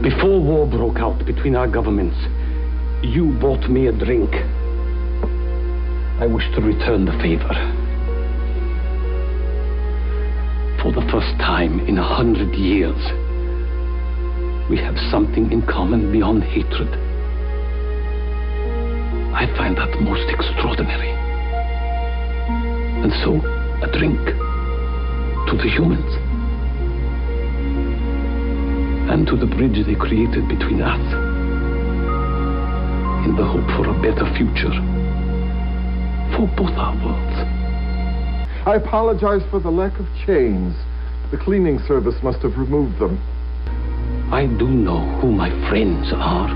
Before war broke out between our governments, you bought me a drink. I wish to return the favor. For the first time in 100 years, we have something in common beyond hatred. I find that most extraordinary. And so, a drink to the humans. And to the bridge they created between us. In the hope for a better future. For both our worlds. I apologize for the lack of chains. The cleaning service must have removed them. I do know who my friends are.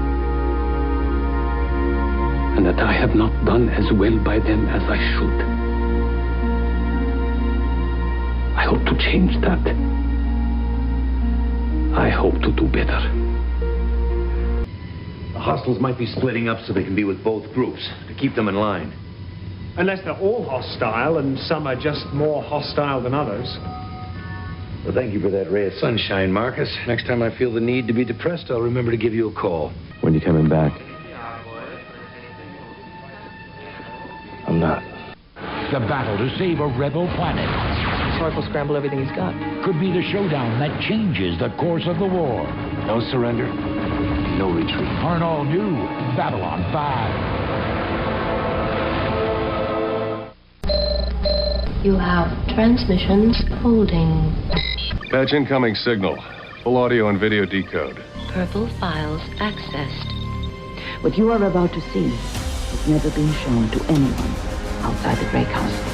And that I have not done as well by them as I should. I hope to change that. I hope to do better. The hostiles might be splitting up so they can be with both groups, to keep them in line. Unless they're all hostile, and some are just more hostile than others. Well, thank you for that ray of sunshine, Marcus. Next time I feel the need to be depressed, I'll remember to give you a call. When you coming back? I'm not. The battle to save a rebel planet. Sark will scramble everything he's got. Could be the showdown that changes the course of the war. No surrender, no retreat. For an all-new Babylon 5. You have transmissions holding. Patch incoming signal. Full audio and video decode. Purple files accessed. What you are about to see has never been shown to anyone outside the Grey Council.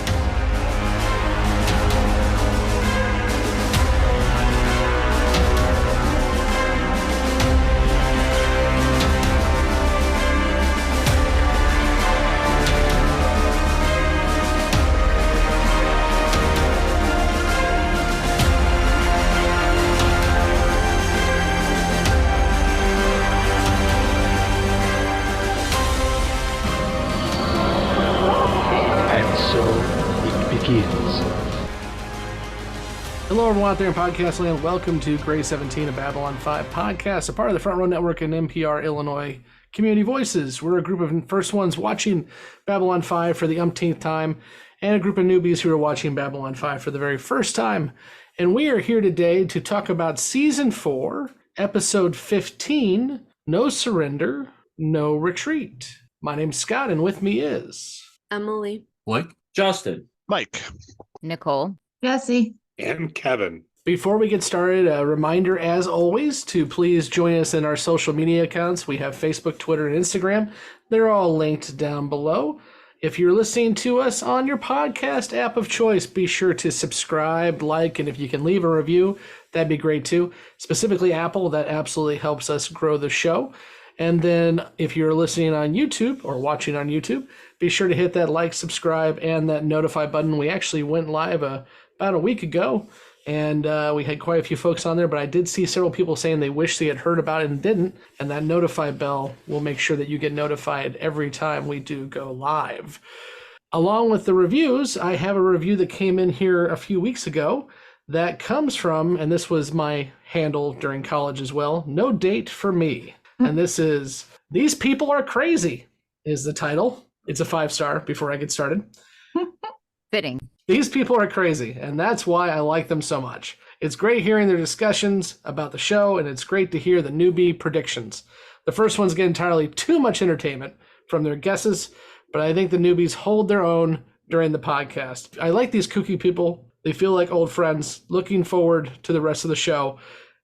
Hello, everyone out there in podcast land. Welcome to Grey 17, a Babylon 5 podcast, a part of the Front Row Network and NPR Illinois Community Voices. We're a group of first ones watching Babylon 5 for the umpteenth time, and a group of newbies who are watching Babylon 5 for the very first time. And we are here today to talk about Season 4, Episode 15, No Surrender, No Retreat. My name's Scott, and with me is... Emily. Blake. Justin. Mike. Nicole. Jessi. And Kevin. Before we get started, a reminder, as always, to please join us in our social media accounts. We have Facebook, Twitter, and Instagram. They're all linked down below. If you're listening to us on your podcast app of choice, be sure to subscribe, like, and if you can leave a review, that'd be great too. Specifically Apple, that absolutely helps us grow the show. And then if you're listening on YouTube or watching on YouTube, be sure to hit that like, subscribe, and that notify button. We actually went live about a week ago, and we had quite a few folks on there, but I did see several people saying they wish they had heard about it and didn't, and that notify bell will make sure that you get notified every time we do go live. Along with the reviews, I have a review that came in here a few weeks ago that comes from, and this was my handle during college as well, No Date for Me. And this is, These People Are Crazy is the title. It's a 5-star before I get started. Fitting. These people are crazy, and that's why I like them so much. It's great hearing their discussions about the show, and it's great to hear the newbie predictions. The first ones get entirely too much entertainment from their guesses, but I think the newbies hold their own during the podcast. I like these kooky people. They feel like old friends, looking forward to the rest of the show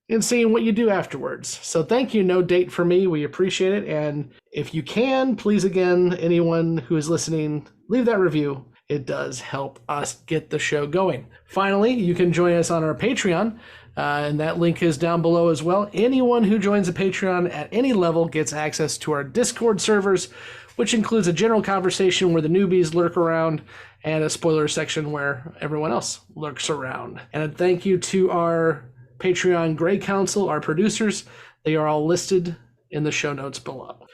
and seeing what you do afterwards. So thank you, No Date for Me. We appreciate it. And if you can, please, again, anyone who is listening, leave that review. It does help us get the show going. Finally, you can join us on our Patreon, and that link is down below as well. Anyone who joins the Patreon at any level gets access to our Discord servers, which includes a general conversation where the newbies lurk around and a spoiler section where everyone else lurks around. And a thank you to our Patreon Grey Council, our producers. They are all listed in the show notes below.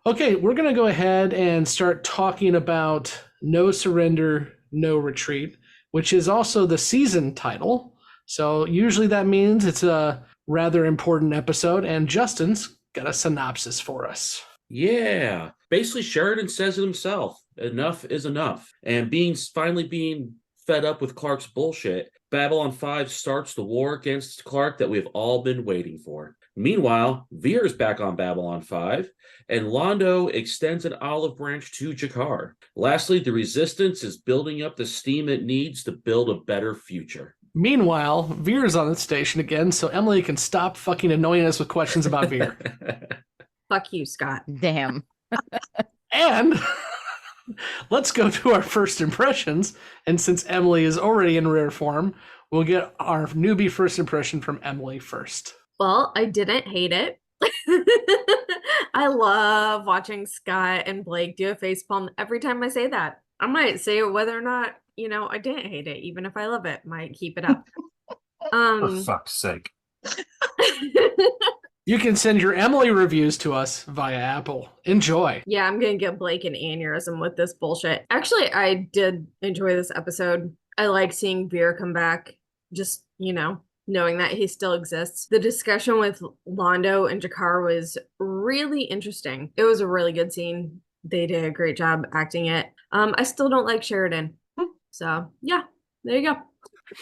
Okay, we're going to go ahead and start talking about No Surrender, No Retreat, which is also the season title. So usually that means it's a rather important episode, and Justin's got a synopsis for us. Yeah. Basically, Sheridan says it himself. Enough is enough. And finally being fed up with Clark's bullshit, Babylon 5 starts the war against Clark that we've all been waiting for. Meanwhile, Veer's back on Babylon 5, and Londo extends an olive branch to G'Kar. Lastly, the Resistance is building up the steam it needs to build a better future. Meanwhile, Veer's on the station again, so Emily can stop fucking annoying us with questions about Veer. Fuck you, Scott. Damn. And let's go to our first impressions. And since Emily is already in rare form, we'll get our newbie first impression from Emily first. Well, I didn't hate it. I love watching Scott and Blake do a facepalm every time I say that. I might say it whether or not, I didn't hate it, even if I love it. Might keep it up. For fuck's sake. You can send your Emily reviews to us via Apple. Enjoy. Yeah, I'm going to get Blake an aneurysm with this bullshit. Actually, I did enjoy this episode. I like seeing Veer come back. Just, knowing that he still exists. The discussion with Londo and G'Kar was really interesting. It was a really good scene. They did a great job acting it. I still don't like Sheridan. So, yeah, there you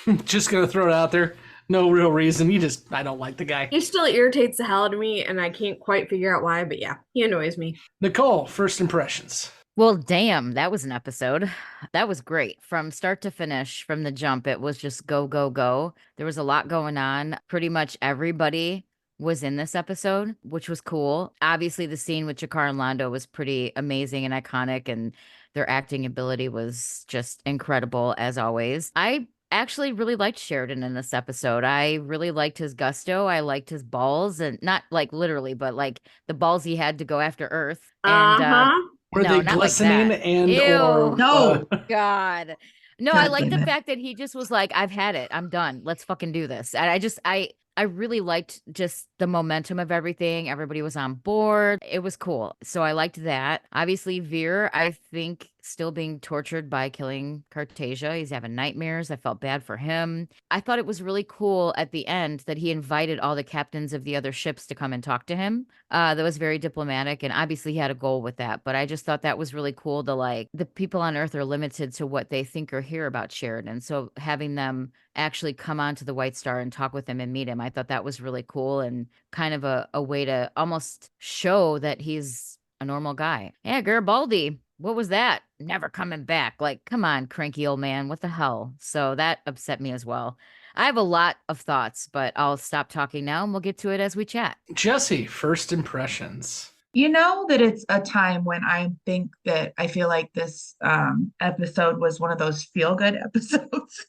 go. Just going to throw it out there. No real reason. I don't like the guy. He still irritates the hell out of me, and I can't quite figure out why, but yeah, he annoys me. Nicole, first impressions. Well, damn, that was an episode. That was great. From start to finish, from the jump, it was just go, go, go. There was a lot going on. Pretty much everybody was in this episode, which was cool. Obviously, the scene with G'Kar and Londo was pretty amazing and iconic, and their acting ability was just incredible, as always. I actually really liked Sheridan in this episode. I really liked his gusto. I liked his balls, and not like literally, but like the balls he had to go after Earth. And were they glistening like and Ew. or no God. No, I like the fact that he just was like, I've had it. I'm done. Let's fucking do this. And I really liked just the momentum of everything. Everybody was on board. It was cool. So I liked that. Obviously, Veer, I think, still being tortured by killing Cartasia. He's having nightmares. I felt bad for him. I thought it was really cool at the end that he invited all the captains of the other ships to come and talk to him. That was very diplomatic, and obviously he had a goal with that. But I just thought that was really cool to the people on Earth are limited to what they think or hear about Sheridan. So having them actually come onto the White Star and talk with him and meet him, I thought that was really cool and kind of a way to almost show that he's a normal guy. Yeah, Garibaldi. What was that? Never coming back. Like, come on, cranky old man. What the hell? So that upset me as well. I have a lot of thoughts, but I'll stop talking now and we'll get to it as we chat. Jessi, first impressions. You know that it's a time when I think that I feel like this episode was one of those feel-good episodes.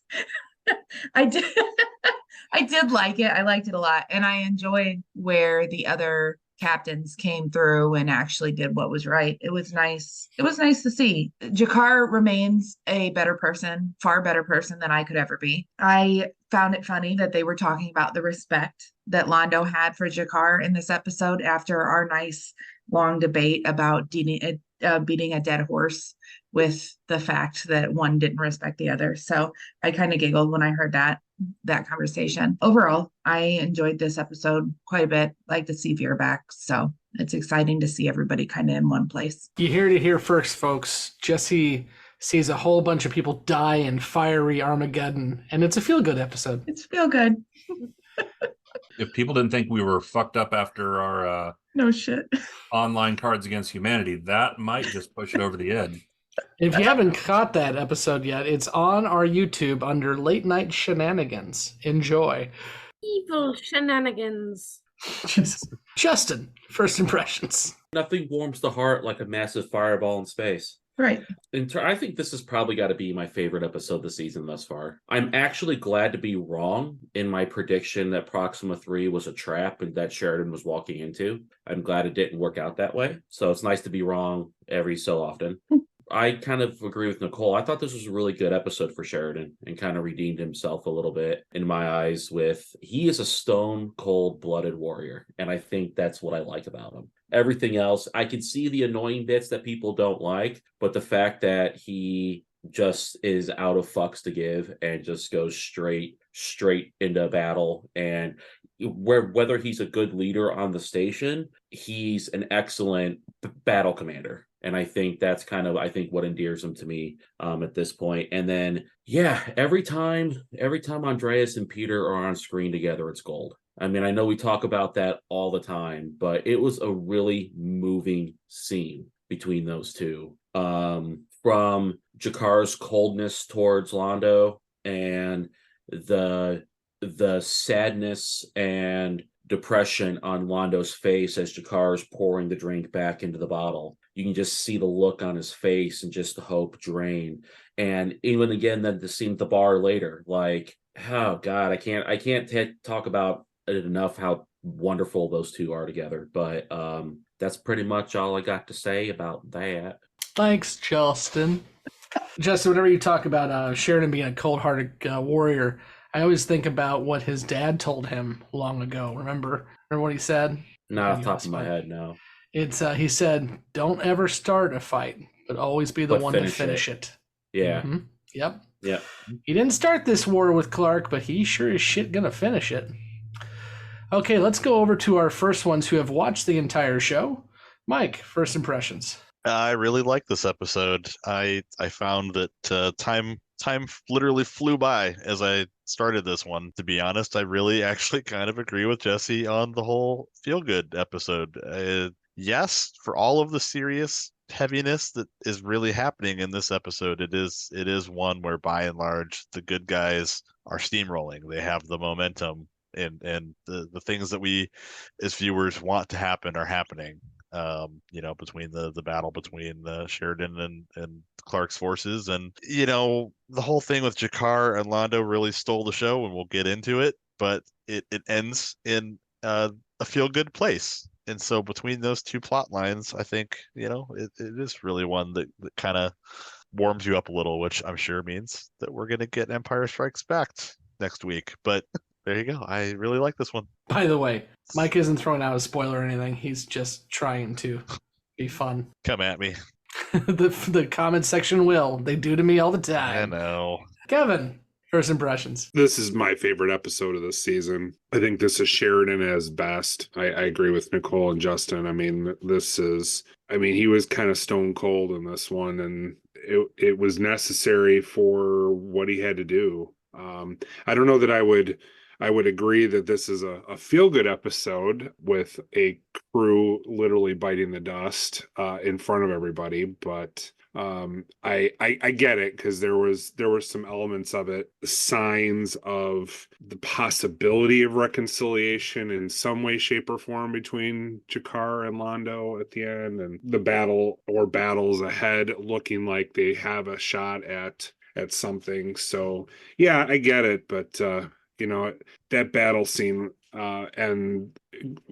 I did like it. I liked it a lot. And I enjoyed where the other captains came through and actually did what was right. It was nice. It was nice to see. G'Kar remains a better person, far better person than I could ever be. I found it funny that they were talking about the respect that Londo had for G'Kar in this episode after our nice long debate about beating a dead horse with the fact that one didn't respect the other. So I kind of giggled when I heard that conversation. Overall, I enjoyed this episode quite a bit. Like to see Veer back. So it's exciting to see everybody kind of in one place. You heard it here first, folks. Jessi sees a whole bunch of people die in fiery Armageddon, and it's a feel-good episode. It's feel-good. If people didn't think we were fucked up after our no shit online Cards Against Humanity, that might just push it over the edge. If you haven't caught that episode yet, it's on our YouTube under Late Night Shenanigans. Enjoy. Evil shenanigans. Justin, first impressions. Nothing warms the heart like a massive fireball in space. Right. I think this has probably got to be my favorite episode this season thus far. I'm actually glad to be wrong in my prediction that Proxima 3 was a trap and that Sheridan was walking into. I'm glad it didn't work out that way. So it's nice to be wrong every so often. I kind of agree with Nicole. I thought this was a really good episode for Sheridan and kind of redeemed himself a little bit in my eyes he is a stone cold blooded warrior. And I think that's what I like about him. Everything else, I can see the annoying bits that people don't like, but the fact that he just is out of fucks to give and just goes straight into battle. And whether he's a good leader on the station, he's an excellent battle commander. And I think that's kind of, I think, what endears him to me at this point. And then, yeah, every time Andreas and Peter are on screen together, it's gold. I mean, I know we talk about that all the time, but it was a really moving scene between those two. From G'Kar's coldness towards Londo and the sadness and depression on Londo's face as G'Kar's pouring the drink back into the bottle. You can just see the look on his face and just the hope drain. And even again, then the scene at the bar later, like, oh God, I can't talk about it enough how wonderful those two are together. But that's pretty much all I got to say about that. Thanks, Justin. Justin, whenever you talk about Sheridan being a cold-hearted warrior, I always think about what his dad told him long ago. Remember what he said? Not off the top of my head, no. It's he said, "Don't ever start a fight, but always be the one to finish it." Yeah. Mm-hmm. Yep. Yeah. He didn't start this war with Clark, but he sure as shit gonna finish it. Okay, let's go over to our first ones who have watched the entire show. Mike, first impressions. I really like this episode. I found that time literally flew by as I started this one. To be honest, I really actually kind of agree with Jessi on the whole feel-good episode. Yes, for all of the serious heaviness that is really happening in this episode, it is one where by and large the good guys are steamrolling. They have the momentum, and the things that we as viewers want to happen are happening. Between the battle between Sheridan and Clark's forces, and the whole thing with G'Kar and Londo really stole the show, and we'll get into it, but it ends in a feel-good place. And so between those two plot lines, I think it is really one that kind of warms you up a little, which I'm sure means that we're going to get Empire Strikes Back next week. But there you go. I really like this one. By the way, Mike isn't throwing out a spoiler or anything. He's just trying to be fun. Come at me. The comment section will. They do to me all the time. I know. Kevin, first impressions. This is my favorite episode of this season. I think this is Sheridan as best. I agree with Nicole and Justin. I mean, he was kind of stone cold in this one, and it was necessary for what he had to do. I don't know that I would agree that this is a feel-good episode with a crew literally biting the dust in front of everybody, but I get it, because there were some elements of it, signs of the possibility of reconciliation in some way, shape, or form between G'Kar and Londo at the end, and the battles ahead looking like they have a shot at something. So yeah, I get it, but that battle scene and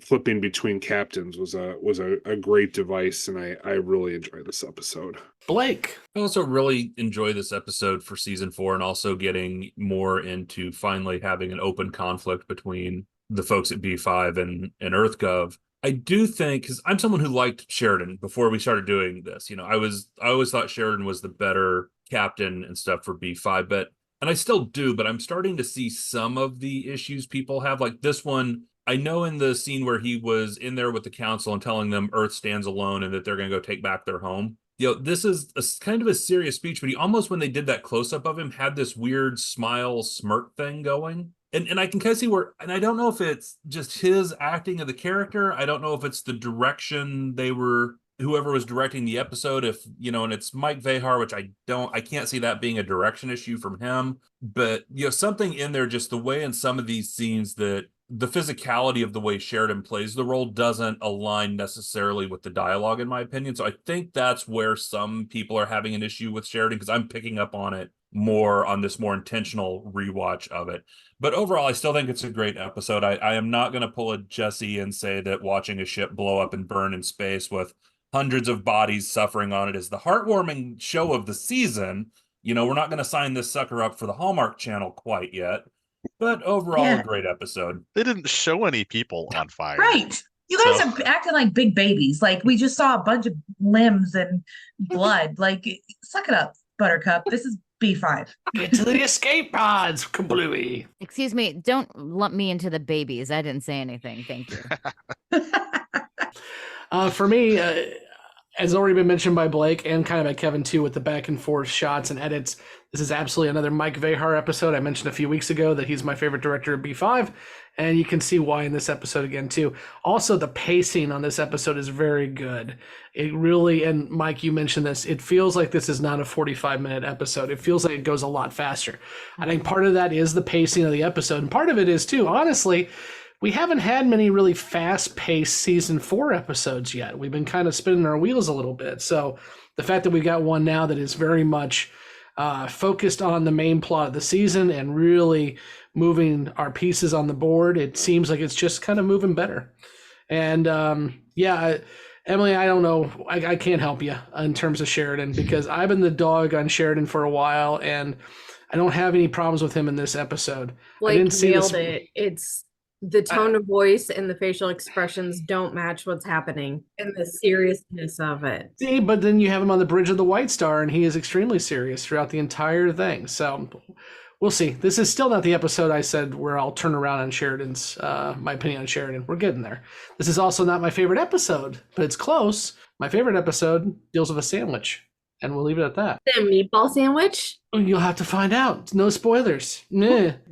flipping between captains was a great device, and I really enjoy this episode. Blake. I also really enjoy this episode for season 4, and also getting more into finally having an open conflict between the folks at B5 and EarthGov. I do think, because I'm someone who liked Sheridan before we started doing this. I always thought Sheridan was the better captain and stuff for B5, and I still do, but I'm starting to see some of the issues people have. Like this one, I know in the scene where he was in there with the council and telling them Earth stands alone and that they're going to go take back their home. This is kind of a serious speech, but he almost, when they did that close-up of him, had this weird smile smirk thing going. And I can kind of see where, and I don't know if it's just his acting of the character. I don't know if it's the direction whoever was directing the episode, and it's Mike Vehar, which I can't see that being a direction issue from him. But, something in there, just the way in some of these scenes that the physicality of the way Sheridan plays the role doesn't align necessarily with the dialogue, in my opinion. So I think that's where some people are having an issue with Sheridan, because I'm picking up on it more on this more intentional rewatch of it. But overall, I still think it's a great episode. I am not going to pull a Jessi and say that watching a ship blow up and burn in space with hundreds of bodies suffering on it is the heartwarming show of the season. We're not going to sign this sucker up for the Hallmark Channel quite yet. But overall, a great episode. They didn't show any people on fire. Right. You guys are acting like big babies. Like, we just saw a bunch of limbs and blood. Like, suck it up, Buttercup. This is B5. Get to the escape pods, kablooey. Excuse me, don't lump me into the babies. I didn't say anything. Thank you. For me, as already been mentioned by Blake and kind of by Kevin too, with the back and forth shots and edits, this is absolutely another Mike Vehar episode. I mentioned a few weeks ago that he's my favorite director of B5, and you can see why in this episode again too. Also, the pacing on this episode is very good. It really, and Mike, you mentioned this, it feels like this is not a 45-minute episode. It feels like it goes a lot faster. I think part of that is the pacing of the episode, and part of it is too, honestly, we haven't had many really fast-paced season 4 episodes yet. We've been kind of spinning our wheels a little bit. So the fact that we got one now that is very much focused on the main plot of the season and really moving our pieces on the board, it seems like it's just kind of moving better. And Emily, I don't know. I can't help you in terms of Sheridan because I've been the dog on Sheridan for a while, and I don't have any problems with him in this episode. Like, I didn't see nailed it. It's the tone of voice and the facial expressions don't match what's happening and the seriousness of it. See, but then you have him on the bridge of the White Star, and he is extremely serious throughout the entire thing. So we'll see. This is still not the episode I said where I'll turn around on Sheridan's, my opinion on Sheridan. We're getting there. This is also not my favorite episode, but it's close. My favorite episode deals with a sandwich, and we'll leave it at that. The meatball sandwich? You'll have to find out. No spoilers.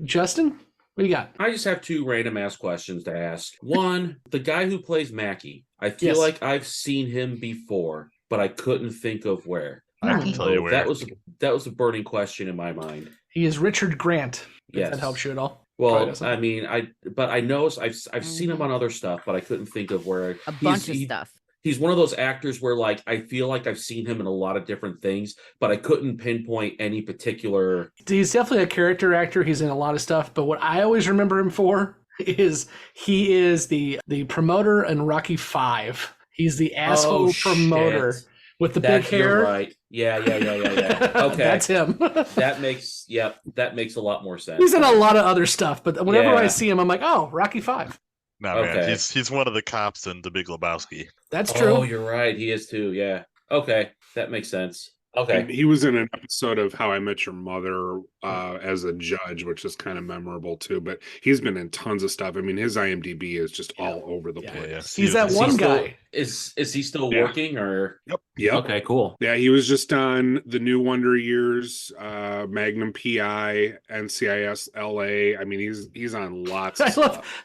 Justin? What do you got? I just have 2 random ass questions to ask. One, the guy who plays Mackie, I feel like I've seen him before, but I couldn't think of where. I can tell you where. That was a burning question in my mind. He is Richard Grant. If Yes. that helps you at all. Well, I mean, I know I've seen him on other stuff, but I couldn't think of where. A bunch of stuff. He's one of those actors where, like, I feel like I've seen him in a lot of different things, but I couldn't pinpoint any particular. He's definitely a character actor. He's in a lot of stuff, but what I always remember him for is he is the promoter in Rocky 5. He's the asshole promoter with the big hair. You're right. Yeah. Okay. That's him. that makes a lot more sense. He's in a lot of other stuff, but whenever I see him, I'm like, oh, Rocky 5. No, man, he's one of the cops in The Big Lebowski. That's true. Oh, you're right. He is too. Yeah. Okay, that makes sense. Okay. And he was in an episode of How I Met Your Mother as a judge, which is kind of memorable too. But he's been in tons of stuff. I mean, his IMDb is just all over the place. He's that one guy. Is he still working or? Yep. Okay, cool. Yeah, he was just on The New Wonder Years, Magnum PI, NCIS LA. I mean, he's on lots of stuff.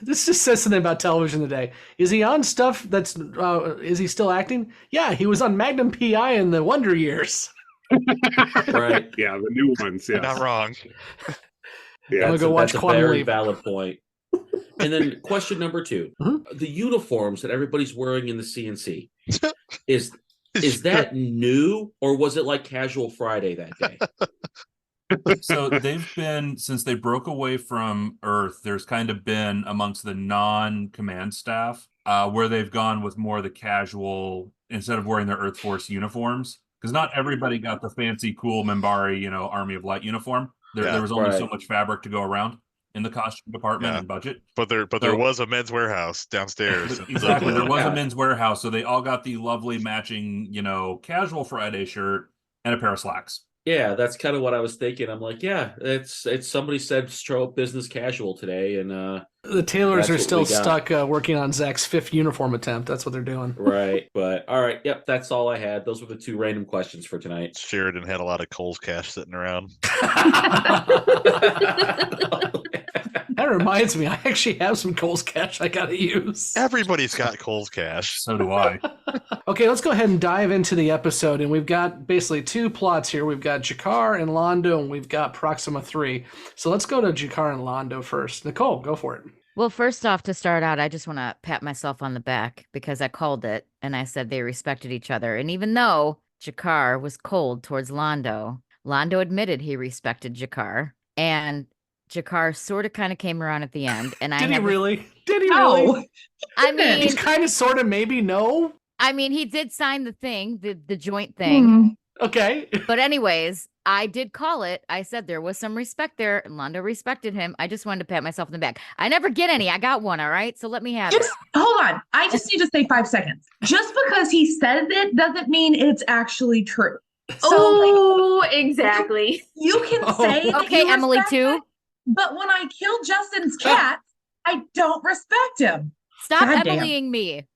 This just says something about television today. Is he on stuff that's, is he still acting? Yeah, he was on Magnum PI in The Wonder Years. Right. Yeah, the new ones. Yeah. Not wrong. I'm going to go watch Quantum Very Leap. valid point. And then question number 2. The uniforms that everybody's wearing in the CNC, is that new, or was it like casual Friday that day? So they've been, since they broke away from Earth, there's kind of been amongst the non-command staff where they've gone with more of the casual, instead of wearing their Earth Force uniforms, because not everybody got the fancy, cool Minbari, Army of Light uniform. There was only so much fabric to go around in the costume department and budget. But there was a men's warehouse downstairs. Exactly. There was a men's warehouse, so they all got the lovely matching, casual Friday shirt and a pair of slacks. Yeah, that's kind of what I was thinking. I'm like, yeah, it's somebody said show up business casual today, and the tailors are still stuck working on Zach's 5th uniform attempt. That's what they're doing. Right, but all right, yep, that's all I had. Those were the 2 random questions for tonight. Sheridan had a lot of Cole's cash sitting around. That reminds me, I actually have some Cole's cash I gotta use. Everybody's got Cole's cash. So do I. Okay, let's go ahead and dive into the episode. And we've got basically 2 plots here. We've got G'Kar and Londo, and we've got Proxima 3. So let's go to G'Kar and Londo first. Nicole, go for it. Well, first off, to start out, I just want to pat myself on the back because I called it and I said they respected each other. And even though G'Kar was cold towards Londo, Londo admitted he respected G'Kar, and G'Kar sort of kind of came around at the end. And Did he really? I mean, he's kind of, sort of, maybe no. I mean, he did sign the thing, the joint thing. Okay. But anyways, I did call it. I said there was some respect there, and Londo respected him. I just wanted to pat myself in the back. I never get any. I got one, all right? So let me have it. Hold on. I just need to say 5 seconds. Just because he says it doesn't mean it's actually true. So, exactly. You can say that okay, you Emily respect too. it, but when I kill Justin's cat, I don't respect him. Stop Goddamn. Emilying me.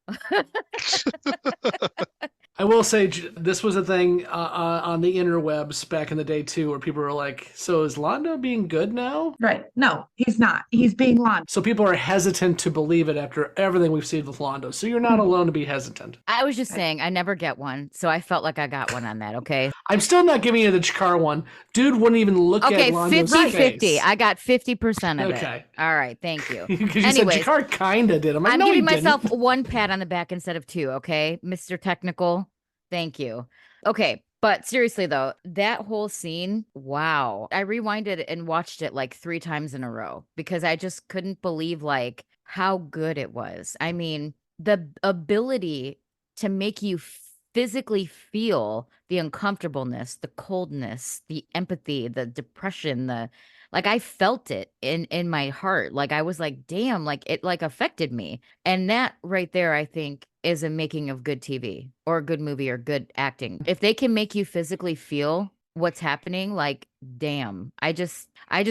I will say this was a thing on the interwebs back in the day too, where people were like, "So is Londo being good now?" Right? No, he's not. He's being Londo. So people are hesitant to believe it after everything we've seen with Londo. So you're not alone to be hesitant. I was just saying I never get one, so I felt like I got one on that. Okay. I'm still not giving you the G'Kar one. Dude wouldn't even look at Londo's 50-50. face. I got 50% of Okay. it. All right, thank you. Because you Anyways, said G'Kar kinda did. I'm like, I'm no, giving he didn't. myself one pat on the back instead of two, okay? Mr. Technical. Thank you. Okay, but seriously though, that whole scene, wow. I rewinded and watched it like 3 times in a row because I just couldn't believe like how good it was. I mean, the ability to make you physically feel the uncomfortableness, the coldness, the empathy, the depression, like I felt it in my heart. Like I was like, damn, like it like affected me. And that right there, I think, is a making of good TV or a good movie or good acting. If they can make you physically feel what's happening, like, damn. I just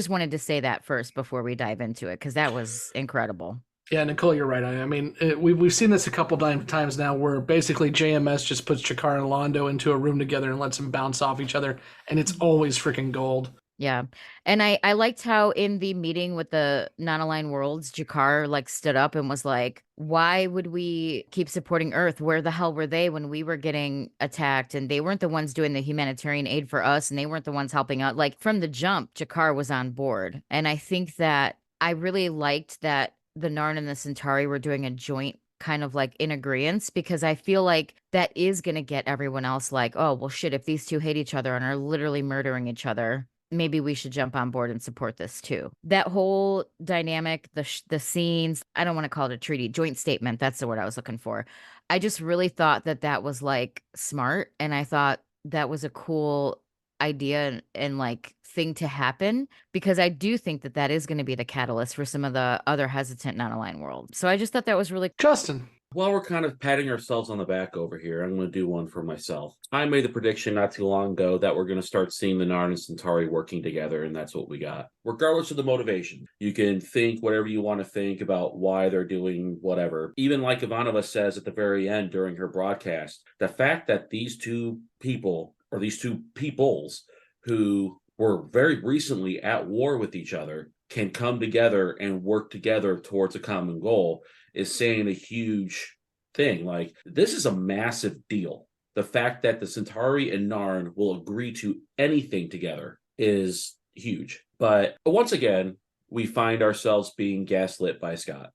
wanted to say that first before we dive into it because that was incredible. Yeah, Nicole, you're right. I mean, we've seen this a couple times now where basically JMS just puts G'Kar and Londo into a room together and lets them bounce off each other, and it's always freaking gold. Yeah. And I liked how in the meeting with the non-aligned worlds, G'Kar like stood up and was like, why would we keep supporting Earth? Where the hell were they when we were getting attacked? And they weren't the ones doing the humanitarian aid for us, and they weren't the ones helping out. Like from the jump, G'Kar was on board. And I think that I really liked that the Narn and the Centauri were doing a joint kind of like in agreement, because I feel like that is going to get everyone else like, oh, well, shit, if these two hate each other and are literally murdering each other, maybe we should jump on board and support this too. That whole dynamic, the scenes, I don't want to call it a treaty, joint statement. That's the word I was looking for. I just really thought that was like smart. And I thought that was a cool idea and like thing to happen, because I do think that is going to be the catalyst for some of the other hesitant non-aligned worlds. So I just thought that was really Justin. While we're kind of patting ourselves on the back over here, I'm going to do one for myself. I made the prediction not too long ago that we're going to start seeing the Narn and Centauri working together, and that's what we got. Regardless of the motivation, you can think whatever you want to think about why they're doing whatever. Even like Ivanova says at the very end during her broadcast, the fact that these two people, or these two peoples who were very recently at war with each other, can come together and work together towards a common goal is saying a huge thing. Like, this is a massive deal. The fact that the Centauri and Narn will agree to anything together is huge. But once again, we find ourselves being gaslit by Scott.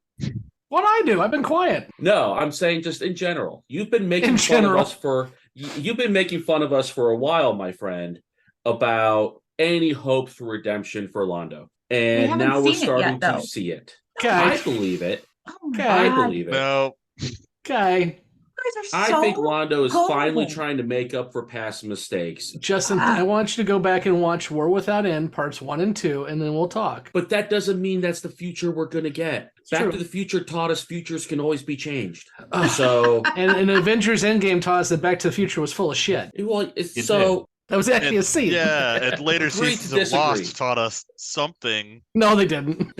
What'd I do? I've been quiet. No, I'm saying just in general. You've been making fun of us for a while, my friend, about any hope for redemption for Londo. And now we're starting to see it. Okay. I believe it. Okay. I believe it. No. Okay. I think Londo is finally trying to make up for past mistakes. Justin, I want you to go back and watch War Without End, parts 1 and 2, and then we'll talk. But that doesn't mean that's the future we're going to get. Back to the Future taught us futures can always be changed. So, and Avengers Endgame taught us that Back to the Future was full of shit. Well, that was actually a scene. Yeah, and later seasons of Lost taught us something. No, they didn't.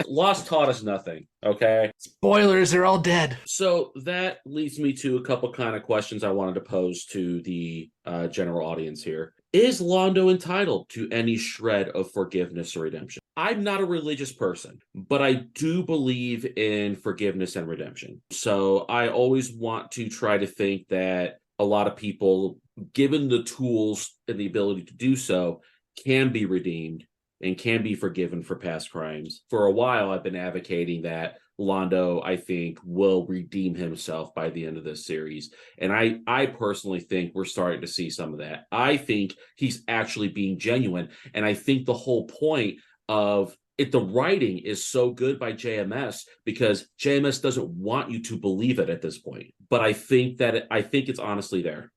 Lost taught us nothing, okay? Spoilers, they're all dead. So that leads me to a couple kind of questions I wanted to pose to the general audience here. Is Londo entitled to any shred of forgiveness or redemption? I'm not a religious person, but I do believe in forgiveness and redemption. So I always want to try to think that a lot of people, given the tools and the ability to do so, can be redeemed and can be forgiven for past crimes. For a while, I've been advocating that Londo, I think, will redeem himself by the end of this series. And I personally think we're starting to see some of that. I think he's actually being genuine. And I think the whole point of it, the writing is so good by JMS, because JMS doesn't want you to believe it at this point. But I think it's honestly there.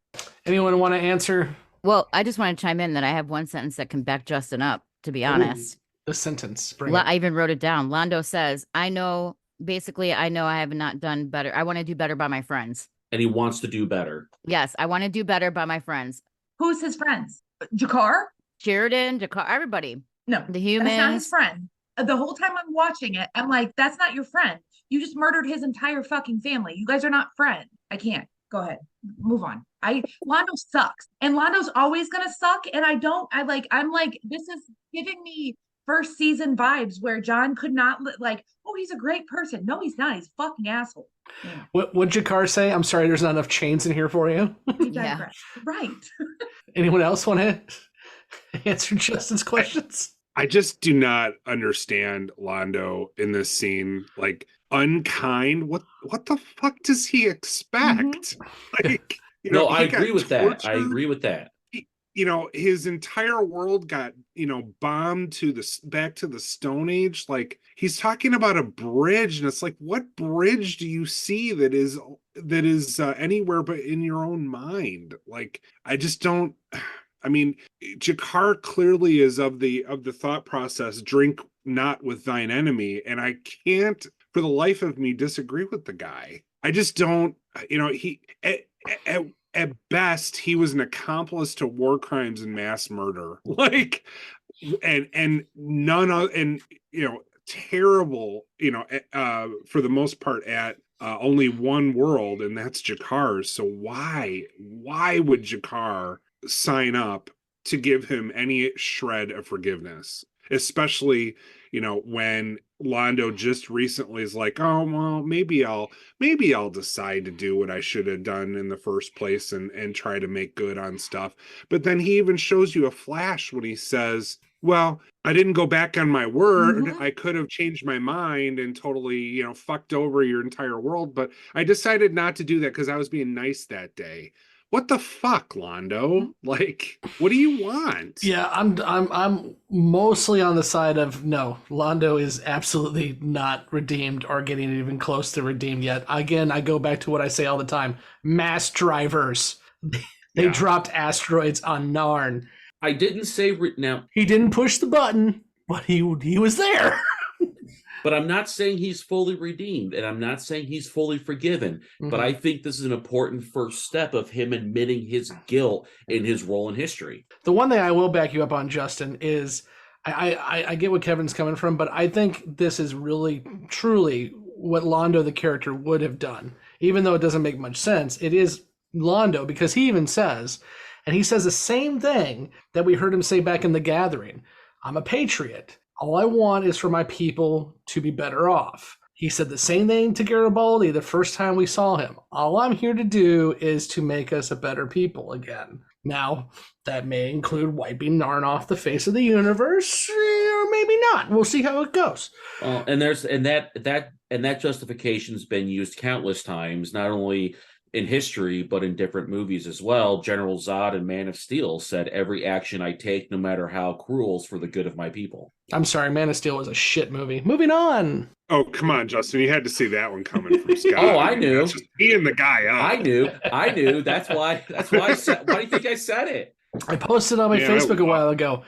Anyone want to answer? Well, I just want to chime in that I have one sentence that can back Justin up, to be honest. The sentence. I even wrote it down. Londo says, I know I have not done better. I want to do better by my friends. And he wants to do better. Yes, I want to do better by my friends. Who's his friends? G'Kar? Sheridan, G'Kar, everybody. No, the humans. That's not his friend. The whole time I'm watching it, I'm like, that's not your friend. You just murdered his entire fucking family. You guys are not friends. I can't. Go ahead. Move on. Londo sucks. And Londo's always gonna suck. And I'm like, this is giving me first season vibes where John could not oh, he's a great person. No, he's not. He's a fucking asshole. Yeah. What'd G'Kar say? I'm sorry, there's not enough chains in here for you. Yeah. Right. Anyone else want to answer Justin's questions? I just do not understand Londo in this scene. Like, unkind. What the fuck does he expect? Mm-hmm. Like, I agree with that. I agree with that. His entire world got, bombed back to the Stone Age. Like, he's talking about a bridge, and it's like, what bridge do you see that is anywhere but in your own mind? Like, I just don't. I mean, G'Kar clearly is of the thought process, drink not with thine enemy, and I can't for the life of me disagree with the guy. I just don't. He at best, he was an accomplice to war crimes and mass murder. Like, and none of, and terrible. For the most part, at only one world, and that's G'Kar's. So why would G'Kar sign up to give him any shred of forgiveness, especially when Londo just recently is like, oh well, maybe I'll decide to do what I should have done in the first place and try to make good on stuff. But then he even shows you a flash when he says, well, I didn't go back on my word. Mm-hmm. I could have changed my mind and totally fucked over your entire world, but I decided not to do that because I was being nice that day. What the fuck, Londo? Like, what do you want? Yeah, I'm mostly on the side of no. Londo is absolutely not redeemed or getting even close to redeemed yet. Again, I go back to what I say all the time: mass drivers. They dropped asteroids on Narn. I didn't say now. He didn't push the button, but he was there. But I'm not saying he's fully redeemed, and I'm not saying he's fully forgiven. Mm-hmm. But I think this is an important first step of him admitting his guilt in his role in history. The one thing I will back you up on, Justin, is I get what Kevin's coming from, but I think this is really, truly what Londo, the character, would have done. Even though it doesn't make much sense, it is Londo, because he even says, and he says the same thing that we heard him say back in The Gathering, I'm a patriot. All I want is for my people to be better off. He said the same thing to Garibaldi the first time we saw him. All I'm here to do is to make us a better people again. Now, that may include wiping Narn off the face of the universe, or maybe not. We'll see how it goes. And that justification's been used countless times, not only in history, but in different movies as well. General Zod in Man of Steel said, every action I take, no matter how cruel, is for the good of my people. I'm sorry, Man of Steel was a shit movie. Moving on. Oh, come on, Justin. You had to see that one coming from Scott. Oh, I knew. That's just being the guy up. I knew. That's why I said, why do you think I said it? I posted on my Facebook a while ago.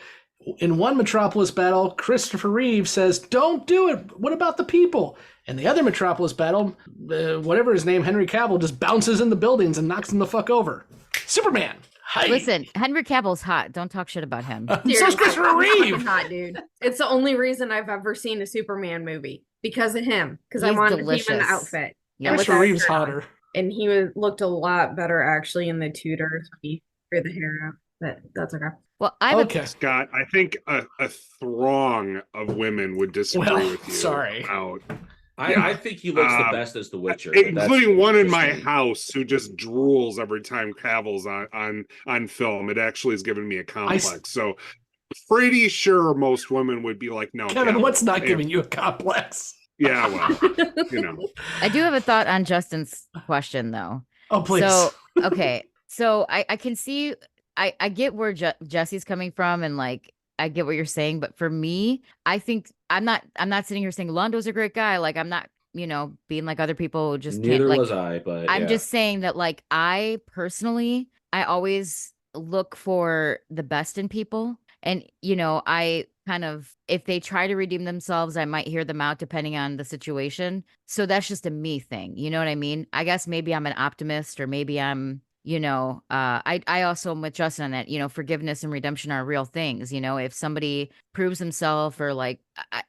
In one Metropolis battle, Christopher Reeve says, don't do it. What about the people? In the other Metropolis battle, whatever his name, Henry Cavill, just bounces in the buildings and knocks them the fuck over. Superman. Hi. Listen, Henry Cavill's hot. Don't talk shit about him. So's Christopher Reeve. Hot, dude. It's the only reason I've ever seen a Superman movie, because of him. Because I wanted to see him in the outfit. Yeah, Christopher Reeve's hotter. And he looked a lot better actually in the Tudors when he grew the hair out. But that's okay. Well, I'm Scott, I think a throng of women would disagree with you. Sorry. I think he looks the best as the Witcher, including one in my house who just drools every time Cavill's on film. It actually has given me a complex. So pretty sure most women would be like, no, Kevin, what's not giving you a complex? Yeah, well, I do have a thought on Justin's question, though. Oh, please. So, okay. So I can see, I get where Jessie's coming from, and like, I get what you're saying, but for me, I think I'm not sitting here saying Londo's a great guy. Like, I'm not, being like other people who just Neither can't. Like, was I, but I'm just saying that, like, I personally, I always look for the best in people, and I kind of, if they try to redeem themselves, I might hear them out depending on the situation. So that's just a me thing. You know what I mean? I guess maybe I'm an optimist, or maybe I'm I also am with Justin on that, forgiveness and redemption are real things. If somebody proves himself, or like,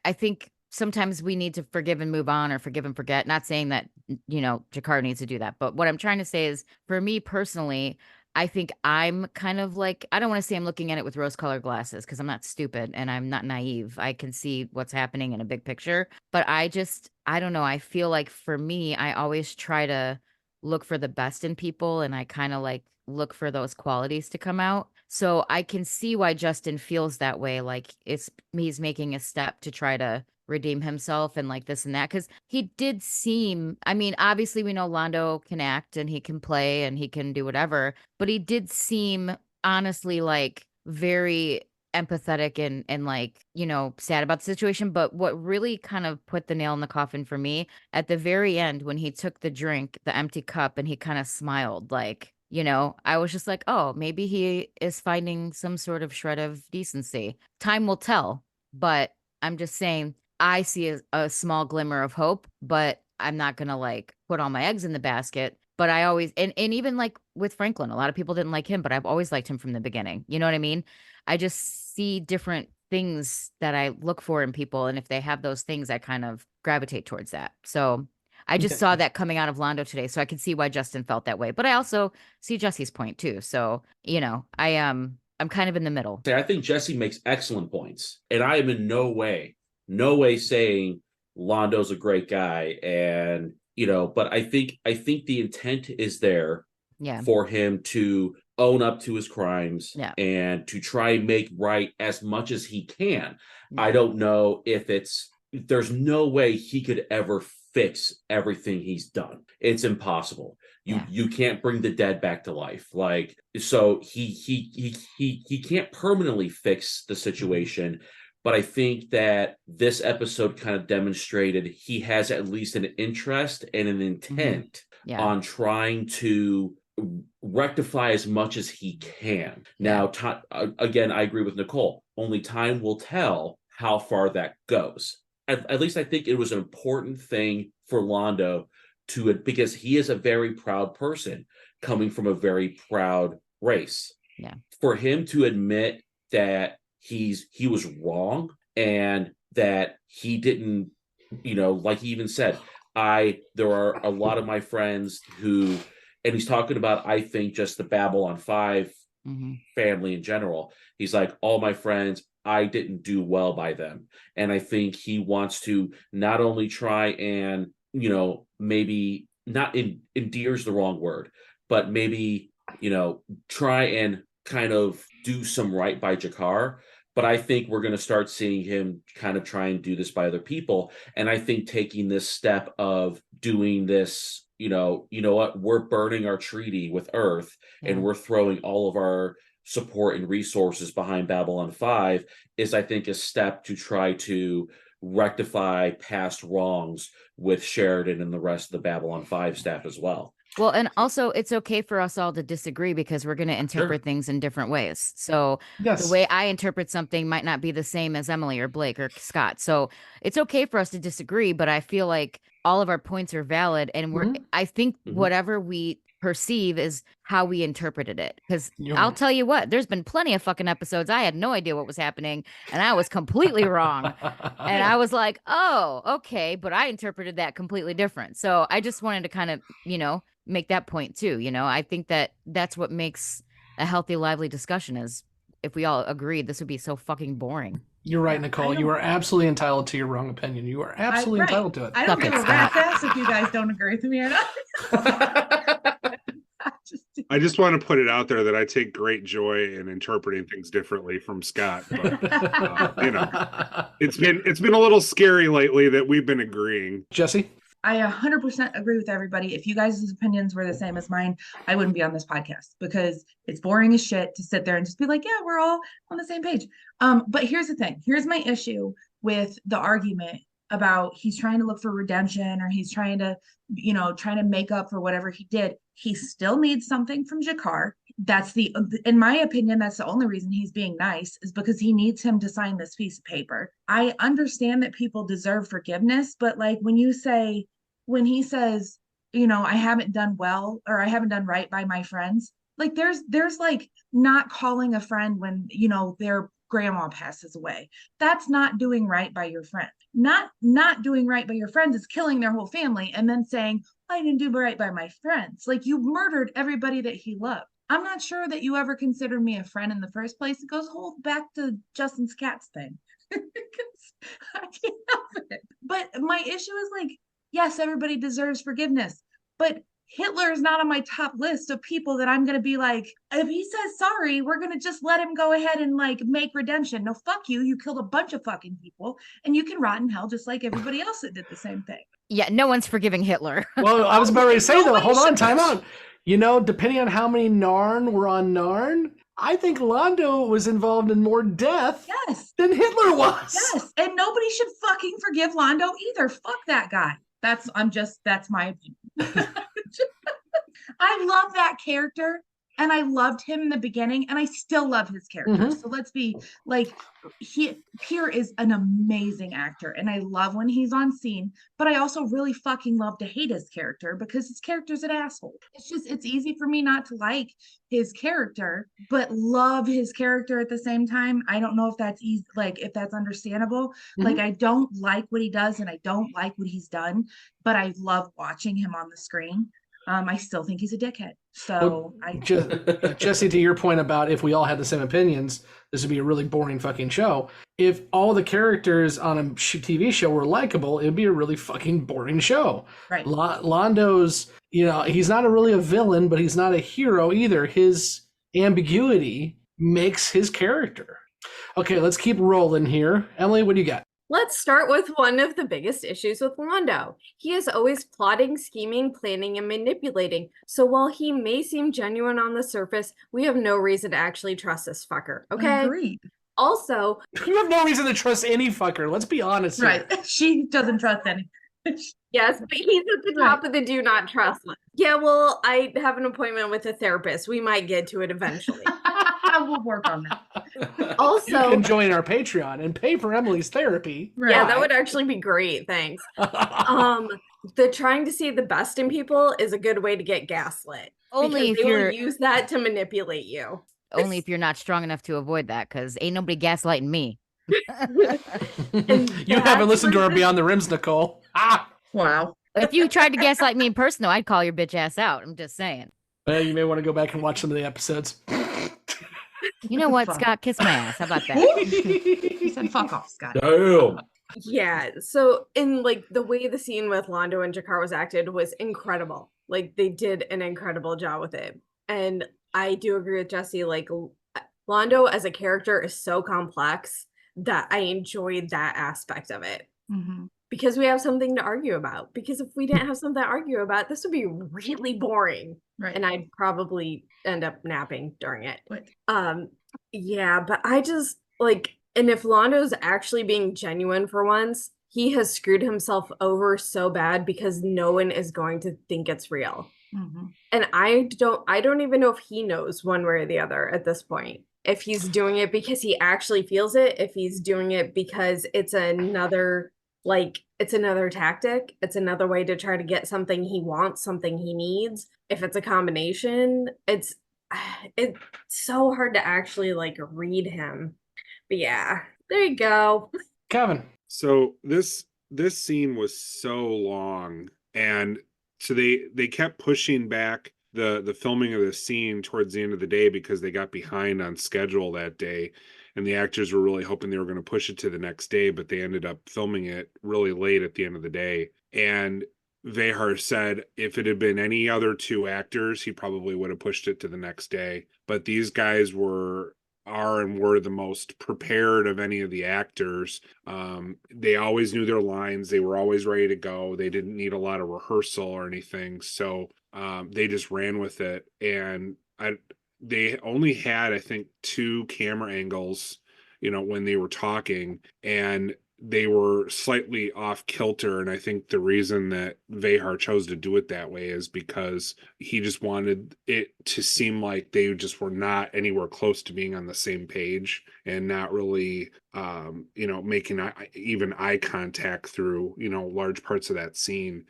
I think sometimes we need to forgive and move on, or forgive and forget. Not saying that, G'Kar needs to do that. But what I'm trying to say is, for me personally, I think I'm kind of like, I don't want to say I'm looking at it with rose-colored glasses, because I'm not stupid and I'm not naive. I can see what's happening in a big picture. But I don't know. I feel like for me, I always try to look for the best in people, and I kind of like look for those qualities to come out. So I can see why Justin feels that way. Like he's making a step to try to redeem himself and like this and that, because he did seem, I mean, obviously we know Londo can act and he can play and he can do whatever, but he did seem honestly like very empathetic and like, sad about the situation. But what really kind of put the nail in the coffin for me at the very end, when he took the drink, the empty cup, and he kind of smiled, like, I was just like, oh, maybe he is finding some sort of shred of decency. Time will tell, but I'm just saying, I see a small glimmer of hope, but I'm not going to like put all my eggs in the basket. But I always, and even like with Franklin, a lot of people didn't like him, but I've always liked him from the beginning. You know what I mean? I just see different things that I look for in people. And if they have those things, I kind of gravitate towards that. So I just saw that coming out of Londo today. So I can see why Justin felt that way. But I also see Jessi's point too. So, I'm kind of in the middle. I think Jessi makes excellent points. And I am in no way saying Londo's a great guy. And, but I think the intent is there for him to own up to his crimes and to try and make right as much as he can. I don't know if there's no way he could ever fix everything he's done. It's impossible. You can't bring the dead back to life. Like, so he can't permanently fix the situation. But I think that this episode kind of demonstrated he has at least an interest and an intent on trying to rectify as much as he can. Now, again, I agree with Nicole. Only time will tell how far that goes. At least I think it was an important thing for Londo because he is a very proud person coming from a very proud race. Yeah. For him to admit that he was wrong and that he didn't, like he even said, there are a lot of my friends who, and he's talking about, I think, just the Babylon 5 family in general. He's like, all my friends, I didn't do well by them. And I think he wants to not only try and, maybe not endear's the wrong word, but maybe, try and kind of do some right by G'Kar. But I think we're going to start seeing him kind of try and do this by other people. And I think taking this step of doing this, you know what, we're burning our treaty with Earth and we're throwing all of our support and resources behind Babylon 5 is, I think, a step to try to rectify past wrongs with Sheridan and the rest of the Babylon 5 staff as well. Well, and also it's okay for us all to disagree because we're going to interpret things in different ways. So the way I interpret something might not be the same as Emily or Blake or Scott. So it's okay for us to disagree, but I feel like all of our points are valid. And I think whatever we perceive is how we interpreted it. Because I'll tell you what, there's been plenty of fucking episodes I had no idea what was happening and I was completely wrong. And I was like, oh, okay, but I interpreted that completely different. So I just wanted to kind of, make that point too. I think that that's what makes a healthy, lively discussion is if we all agreed, this would be so fucking boring. You're right, Nicole. You are absolutely entitled to your wrong opinion. You are absolutely entitled to it. I don't give a rat's ass if you guys don't agree with me or not. I just want to put it out there that I take great joy in interpreting things differently from Scott. But, it's been a little scary lately that we've been agreeing. Jessi? I 100% agree with everybody. If you guys' opinions were the same as mine, I wouldn't be on this podcast because it's boring as shit to sit there and just be like, yeah, we're all on the same page. But here's the thing. Here's my issue with the argument about he's trying to look for redemption or he's trying to make up for whatever he did. He still needs something from G'Kar. In my opinion, that's the only reason he's being nice is because he needs him to sign this piece of paper. I understand that people deserve forgiveness, but like when he says, I haven't done well, or I haven't done right by my friends. Like there's like not calling a friend when, their grandma passes away. That's not doing right by your friend. Not doing right by your friends is killing their whole family and then saying, I didn't do right by my friends. Like, you murdered everybody that he loved. I'm not sure that you ever considered me a friend in the first place. It goes whole back to Justin's cats thing. I can't help it. But my issue is, like, yes, everybody deserves forgiveness, but Hitler is not on my top list of people that I'm going to be like, if he says sorry, we're going to just let him go ahead and like make redemption. No, fuck you. You killed a bunch of fucking people and you can rot in hell just like everybody else that did the same thing. Yeah, no one's forgiving Hitler. Well, I was about to say though, hold on, time out. Depending on how many Narn were on Narn, I think Londo was involved in more death than Hitler was. Yes, and nobody should fucking forgive Londo either. Fuck that guy. That's my opinion. I love that character, and I loved him in the beginning, and I still love his character. Mhm. So let's be like, Pierre is an amazing actor, and I love when he's on scene, but I also really fucking love to hate his character because his character's an asshole. It's easy for me not to like his character, but love his character at the same time. I don't know if that's easy, like if that's understandable. Like, Mhm. I don't like what he does, and I don't like what he's done, but I love watching him on the screen. I still think he's a dickhead. So Jessi, to your point about if we all had the same opinions, this would be a really boring fucking show. If all the characters on a TV show were likable, it'd be a really fucking boring show. Right. Londo's, he's not really a villain, but he's not a hero either. His ambiguity makes his character. Okay, let's keep rolling here. Emily, what do you got? Let's start with one of the biggest issues with Londo. He is always plotting, scheming, planning, and manipulating. So while he may seem genuine on the surface, we have no reason to actually trust this fucker, okay? Agreed. Also, you have no reason to trust any fucker. Let's be honest. Right. She doesn't trust any. Yes, but he's at the top of the do not trust list. Yeah, well, I have an appointment with a therapist. We might get to it eventually. We'll work on that. Also, you can join our Patreon and pay for Emily's therapy. Yeah, that would actually be great. Thanks. The trying to see the best in people is a good way to get gaslit. Only because if they will you're use that to manipulate you. Only if you're not strong enough to avoid that, because ain't nobody gaslighting me. You haven't listened to our Beyond the Rims, Nicole. Wow. If you tried to gaslight me in person, though, I'd call your bitch ass out. I'm just saying. Well, you may want to go back and watch some of the episodes. You know what, Scott? Kiss my ass. How about that? He said, "Fuck off, Scott." Damn. Yeah. So, in like the way the scene with Londo and G'Kar was acted was incredible. Like, they did an incredible job with it, and I do agree with Jessi. Like, Londo as a character is so complex that I enjoyed that aspect of it. Mm-hmm. Because we have something to argue about. Because if we didn't have something to argue about, this would be really boring. Right. And I'd probably end up napping during it. Right. Yeah, but I just like, and if Londo's actually being genuine for once, he has screwed himself over so bad because no one is going to think it's real. Mm-hmm. And I don't even know if he knows one way or the other at this point. If he's doing it because he actually feels it, if he's doing it because it's another tactic, it's another way to try to get something he wants, something he needs. If it's a combination, it's so hard to actually like read him. But yeah, there you go. Kevin. So this scene was so long, and so they kept pushing back the filming of the scene towards the end of the day because they got behind on schedule that day. And the actors were really hoping they were going to push it to the next day, but they ended up filming it really late at the end of the day. And Vehar said if it had been any other two actors, he probably would have pushed it to the next day. But these guys were the most prepared of any of the actors. They always knew their lines. They were always ready to go. They didn't need a lot of rehearsal or anything. So they just ran with it. And they only had, I think, 2 camera angles, when they were talking, and they were slightly off kilter. And I think the reason that Vehar chose to do it that way is because he just wanted it to seem like they just were not anywhere close to being on the same page and not really, making even eye contact through, large parts of that scene.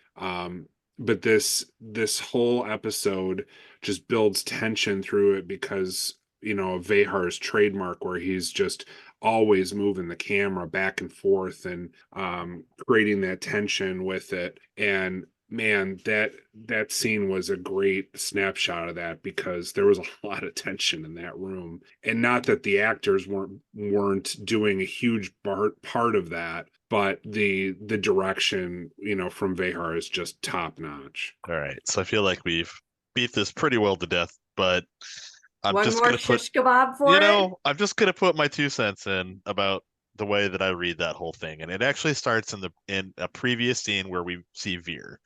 this whole episode just builds tension through it because, of Vehar's trademark, where he's just always moving the camera back and forth and creating that tension with it. And man, that scene was a great snapshot of that, because there was a lot of tension in that room. And not that the actors weren't doing a huge part of that, but the direction, from Vehar is just top notch. All right, so I feel like we've beat this pretty well to death, but I'm One just more gonna shish kebab for it. I'm just gonna put my 2 cents in about the way that I read that whole thing, and it actually starts in a previous scene where we see Veer,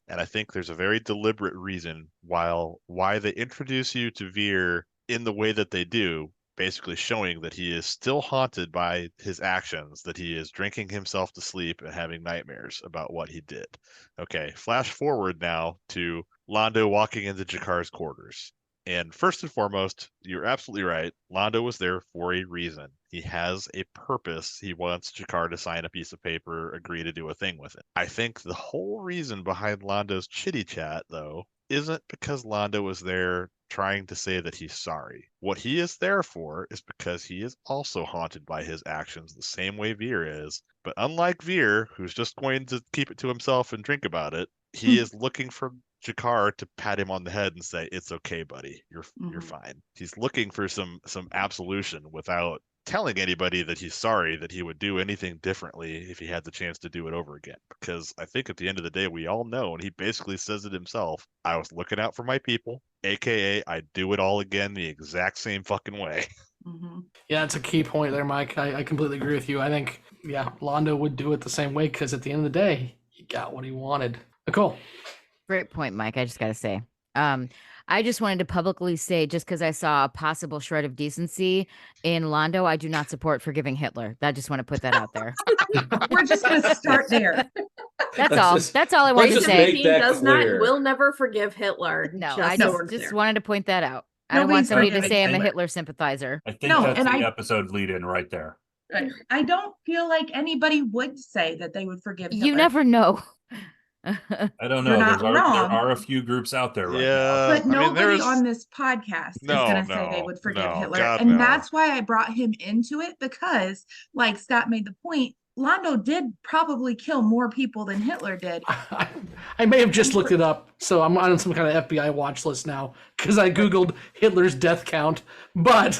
and I think there's a very deliberate reason why they introduce you to Veer in the way that they do, basically showing that he is still haunted by his actions, that he is drinking himself to sleep and having nightmares about what he did. Okay, flash forward now to Londo walking into G'Kar's quarters. And first and foremost, you're absolutely right. Londo was there for a reason. He has a purpose. He wants G'Kar to sign a piece of paper, agree to do a thing with it. I think the whole reason behind Londo's chitty chat, though, isn't because Londo was there trying to say that he's sorry. What he is there for is because he is also haunted by his actions the same way Veer is. But unlike Veer, who's just going to keep it to himself and drink about it, he is looking for G'Kar to pat him on the head and say, "It's okay, buddy. You're fine." He's looking for some absolution without telling anybody that he's sorry, that he would do anything differently if he had the chance to do it over again. Because I think at the end of the day, we all know, and he basically says it himself, I was looking out for my people, aka I'd do it all again the exact same fucking way. Yeah, that's a key point there, Mike. I completely agree with you. I think, Londo would do it the same way, because at the end of the day, he got what he wanted. Nicole. Great point, Mike. I just got to say. I just wanted to publicly say, just because I saw a possible shred of decency in Londo, I do not support forgiving Hitler. I just want to put that out there. We're just going to start there. That's all I wanted to say. He will never forgive Hitler. No, I just wanted to point that out. I don't want somebody to say I'm a Hitler sympathizer. I think that's the episode lead in right there. I don't feel like anybody would say that they would forgive Hitler. You never know. I don't know. There are a few groups out there right now. But nobody on this podcast is going to say they would forgive Hitler. That's why I brought him into it, because, like Scott made the point, Londo did probably kill more people than Hitler did. I may have just looked it up, so I'm on some kind of FBI watch list now, because I Googled Hitler's death count, but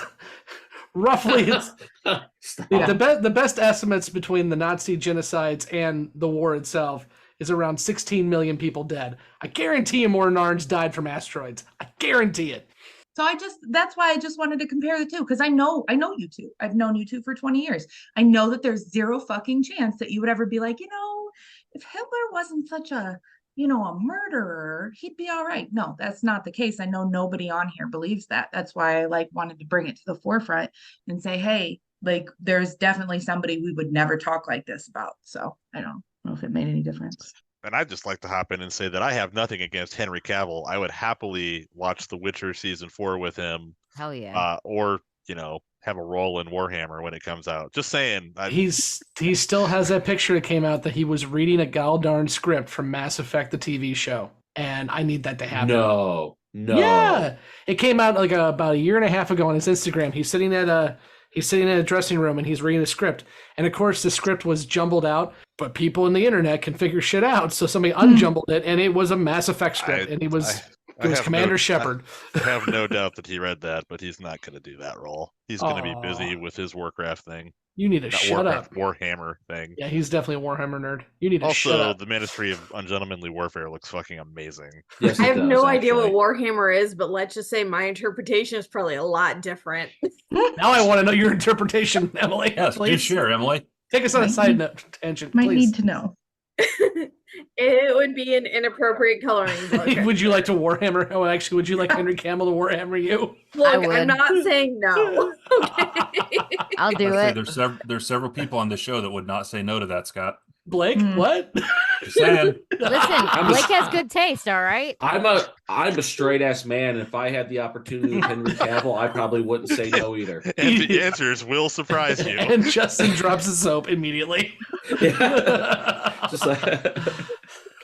roughly it's the best estimates between the Nazi genocides and the war itself is around 16 million people dead. I guarantee you more Narns died from asteroids. I guarantee it. So that's why I just wanted to compare the two, because I know you two. I've known you two for 20 years. I know that there's zero fucking chance that you would ever be like, if Hitler wasn't such a murderer, he'd be all right. No, that's not the case. I know nobody on here believes that. That's why I wanted to bring it to the forefront and say, hey, there's definitely somebody we would never talk like this about. So I don't know if it made any difference. And I'd just like to hop in and say that I have nothing against Henry Cavill. I would happily watch The Witcher season 4 with him. Hell yeah. Or, have a role in Warhammer when it comes out. Just saying. He still has that picture that came out that he was reading a goldarn script from Mass Effect, the TV show. And I need that to happen. No. Yeah. It came out about a year and a half ago on his Instagram. He's sitting in a dressing room and he's reading a script. And of course the script was jumbled out, but people in the internet can figure shit out. So somebody unjumbled it and it was a Mass Effect script. And it was Commander Shepard. I have no doubt that he read that, but he's not going to do that role. He's going to be busy with his Warcraft thing. You need to shut up. Warhammer thing. Yeah, he's definitely a Warhammer nerd. You need to shut up. Also, the Ministry of Ungentlemanly Warfare looks fucking amazing. Yes, I have no idea what Warhammer is, but let's just say my interpretation is probably a lot different. Now I want to know your interpretation, Emily. Yes, please share, Emily. Take us on a side note tangent, Might please. need to know. It would be an inappropriate coloring book. Would you like to Warhammer? Oh, actually, would you like Henry Cavill to Warhammer you? Look, I'm not saying no. Okay. I'll do it. There's several people on the show that would not say no to that, Scott. Blake, what? Just saying. Listen, Blake has good taste, all right? I'm a straight ass man. If I had the opportunity with Henry Cavill, I probably wouldn't say no either. And the answers will surprise you. And Justin drops his soap immediately. Yeah. Just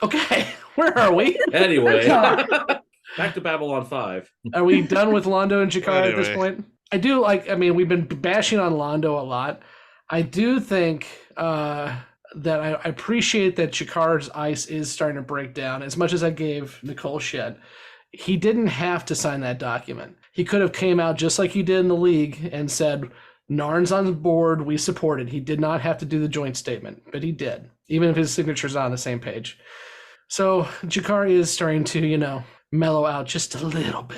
Okay, Where are we? Anyway, back to Babylon 5. Are we done with Londo and G'Kar at this Anyway. point? I do like, I mean, we've been bashing on Londo a lot. I do think that I appreciate that G'Kar's ice is starting to break down. As much as I gave Nicole shit, he didn't have to sign that document. He could have came out just like he did in the League and said, Narn's on board, we support it. He did not have to do the joint statement, but he did, even if his signature's not on the same page. So G'Kar is starting to, mellow out just a little bit.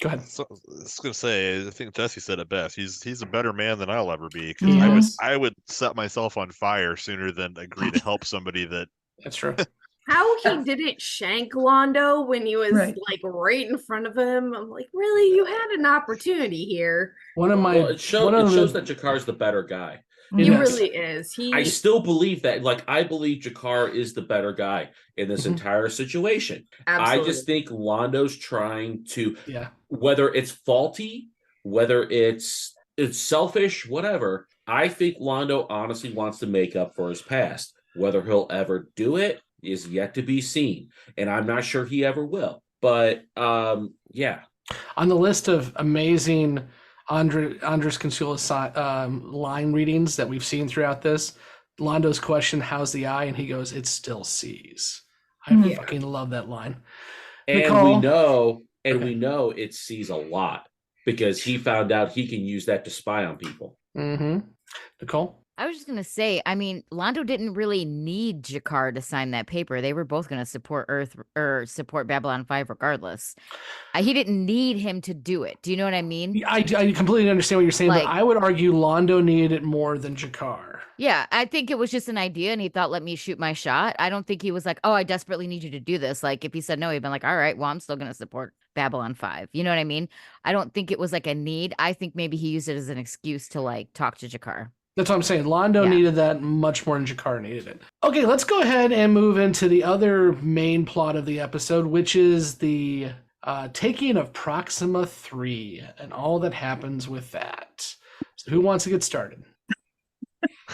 Go ahead. So, I was gonna say, I think Jessi said it best. He's a better man than I'll ever be, because I would set myself on fire sooner than agree to help somebody that. That's true. How he didn't shank Londo when he was like right in front of him. I'm like, really? You had an opportunity here. It shows that G'Kar's the better guy. He really is. I still believe that. Like, I believe G'Kar is the better guy in this entire situation. Absolutely. I just think Londo's trying to, whether it's faulty, whether it's selfish, whatever. I think Londo honestly wants to make up for his past. Whether he'll ever do it is yet to be seen, and I'm not sure he ever will. But yeah, on the list of amazing Andres Consula's line readings that we've seen throughout this, Londo's question, "How's the eye?" and he goes, "It still sees." I fucking love that line. And Nicole? we know it sees a lot because he found out he can use that to spy on people. Mm-hmm. Nicole? I was just going to say, I mean, Londo didn't really need G'Kar to sign that paper. They were both going to support Earth or support Babylon 5 regardless. He didn't need him to do it. Do you know what I mean? I completely understand what you're saying, but I would argue Londo needed it more than G'Kar. Yeah, I think it was just an idea and he thought, let me shoot my shot. I don't think he was like, oh, I desperately need you to do this. Like, if he said no, he'd been like, all right, well, I'm still going to support Babylon 5. You know what I mean? I don't think it was like a need. I think maybe he used it as an excuse to like talk to G'Kar. That's what I'm saying. Londo needed that much more than G'Kar needed it. Okay, let's go ahead and move into the other main plot of the episode, which is the taking of Proxima 3 and all that happens with that. So who wants to get started?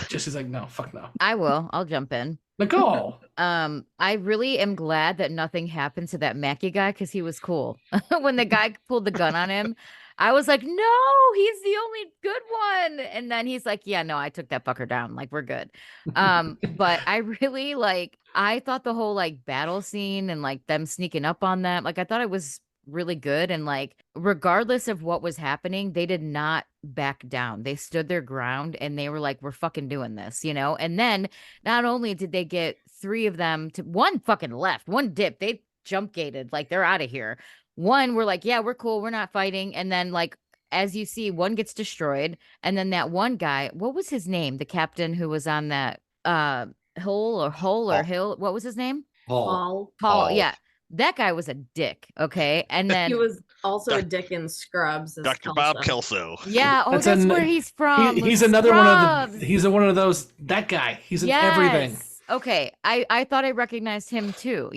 Jessie's like, no, fuck no. I will. I'll jump in. Nicole. I really am glad that nothing happened to that Mackie guy because he was cool. When the guy pulled the gun on him, I was like, no, he's the only good one. And then he's like, yeah, no, I took that fucker down. Like, we're good. But I really I thought the whole battle scene and them sneaking up on them, I thought it was really good. And regardless of what was happening, they did not back down. They stood their ground and they were like, we're fucking doing this, And then not only did they get 3 of them to one fucking left, one dip, they jump gated, they're out of here. One, we're like, yeah, we're cool, we're not fighting. And then as you see, one gets destroyed. And then that one guy, what was his name? The captain who was on that hill, what was his name? Paul. Yeah. That guy was a dick, okay? And then he was also a dick in Scrubs. Dr. Bob Kelso. Yeah, that's where he's from. He's another one of he's one of those, that guy. He's in everything. Okay. I thought I recognized him too,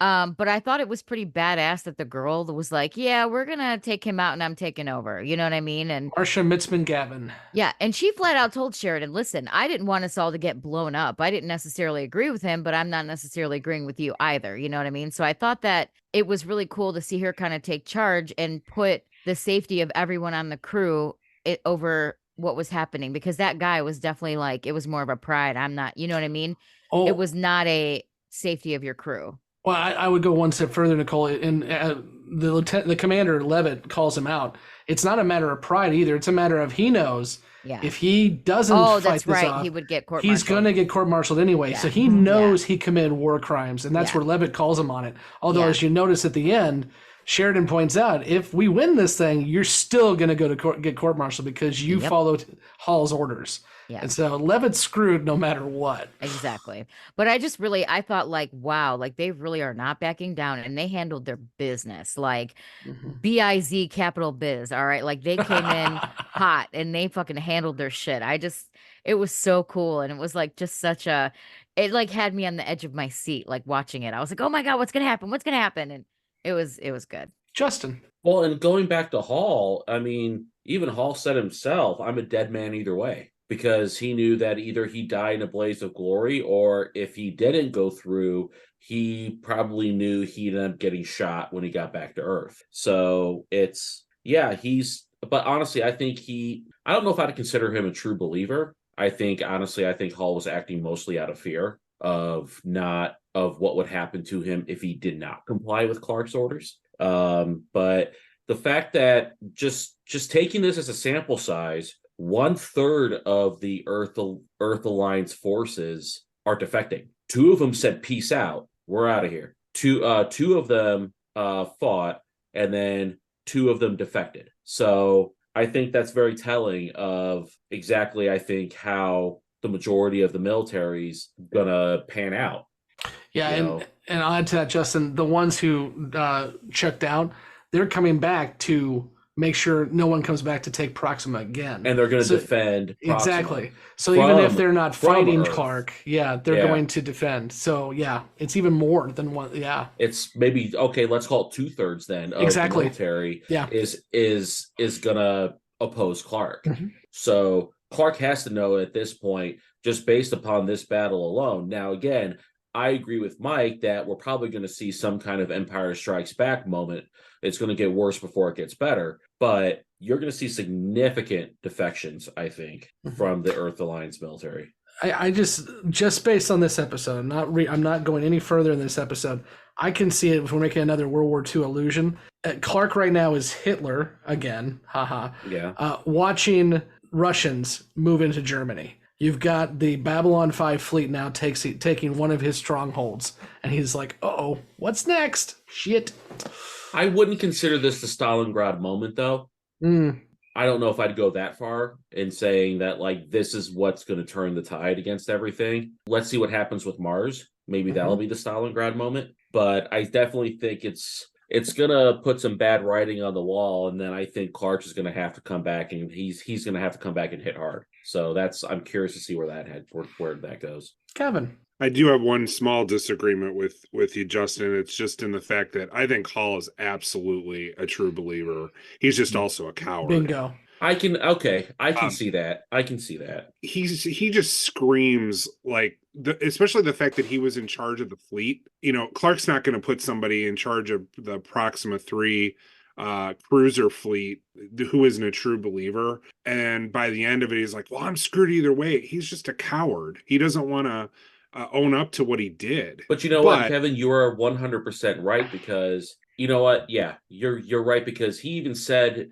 but I thought it was pretty badass that the girl was like, yeah, we're gonna take him out and I'm taking over. You know what I mean? And Marsha Mitzman Gavin. Yeah, and she flat out told Sheridan, listen, I didn't want us all to get blown up. I didn't necessarily agree with him, but I'm not necessarily agreeing with you either. You know what I mean? So I thought that it was really cool to see her kind of take charge and put the safety of everyone on the crew over what was happening, because that guy was definitely it was more of a pride. I'm not, you know what I mean? Oh. It was not a safety of your crew. Well, I would go one step further, Nicole. And the commander, Levitt, calls him out. It's not a matter of pride either. It's a matter of he knows if he doesn't fight this off, he would get court-martialed. He's going to get court-martialed anyway. Yeah. So he knows he committed war crimes, and that's where Levitt calls him on it. Although, as you notice at the end, Sheridan points out, if we win this thing, you're still going to go to court, get court-martialed because you followed Hall's orders. Yeah. And so Levitt's screwed no matter what. Exactly. But I thought wow, they really are not backing down, and they handled their business BIZ capital biz. All right. They came in hot and they fucking handled their shit. It was so cool. And it was just such it had me on the edge of my seat, watching it. I was like, oh my God, what's going to happen? What's going to happen? And it was good. Justin. Well, and going back to Hall, I mean, even Hall said himself, I'm a dead man either way. because he knew that either he died in a blaze of glory, or if he didn't go through, he probably knew he'd end up getting shot when he got back to Earth. So but honestly, I don't know if I'd consider him a true believer. I think Hall was acting mostly out of fear of what would happen to him if he did not comply with Clark's orders. But the fact that just taking this as a sample size, 1/3 of the Earth Alliance forces are defecting. 2 of them said, "Peace out, we're out of here." Two of them fought, and then 2 of them defected. So I think that's very telling of exactly, I think, how the majority of the military's gonna pan out. Yeah, and I'll add to that, Justin, the ones who checked out, they're coming back to make sure no one comes back to take Proxima again. And they're going to defend Proxima. Exactly. So even if they're not fighting Clark, they're going to defend. So it's even more than one. Yeah. It's maybe, okay, let's call it 2/3 then of the military is going to oppose Clark. Mm-hmm. So Clark has to know at this point, just based upon this battle alone. Now, again, I agree with Mike that we're probably going to see some kind of Empire Strikes Back moment. It's going to get worse before it gets better, but you're going to see significant defections, I think, from the Earth Alliance military. I just based on this episode, I'm not going any further in this episode. I can see it if we're making another World War II allusion. Clark right now is Hitler again, watching Russians move into Germany. You've got the Babylon 5 fleet now taking one of his strongholds, and he's like, "Uh-oh, what's next? Shit." I wouldn't consider this the Stalingrad moment, though. I don't know if I'd go that far in saying that, like, this is what's going to turn the tide against everything. Let's see what happens with Mars. Maybe that'll be the Stalingrad moment. But I definitely think it's going to put some bad writing on the wall, and then I think Clark is going to have to come back, and he's going to have to come back and hit hard. So I'm curious to see where that goes. Kevin. I do have one small disagreement with you, Justin. It's just in the fact that I think Hall is absolutely a true believer. He's just also a coward. Bingo. I can see that. I can see that. He just screams, like, especially the fact that he was in charge of the fleet. You know, Clark's not going to put somebody in charge of the Proxima 3 cruiser fleet who isn't a true believer. And by the end of it, he's like, "Well, I'm screwed either way." He's just a coward. He doesn't want to own up to what he did. But you know what, Kevin, you are 100% right, because you know what? Yeah, you're right, because he even said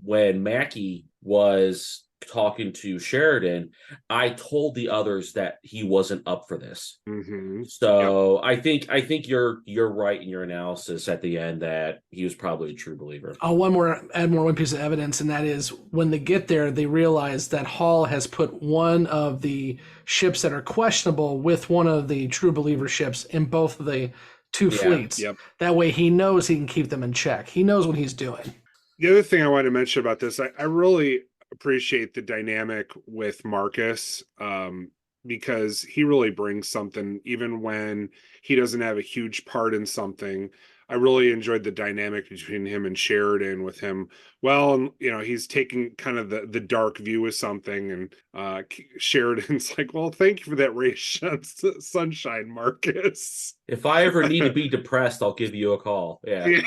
when Mackie was talking to Sheridan, I told the others that he wasn't up for this. So I think you're right in your analysis at the end that he was probably a true believer. I'll add one piece of evidence, and that is when they get there, they realize that Hall has put one of the ships that are questionable with one of the true believer ships in both of the two fleets. That way he knows he can keep them in check. He knows what he's doing. The other thing I wanted to mention about this, I really appreciate the dynamic with Marcus, because he really brings something even when he doesn't have a huge part in something. I really enjoyed the dynamic between him and Sheridan, with him, well, you know, he's taking kind of the dark view of something, and Sheridan's like, "Well, thank you for that ray of sunshine, Marcus. If I ever need to be depressed, I'll give you a call." Yeah.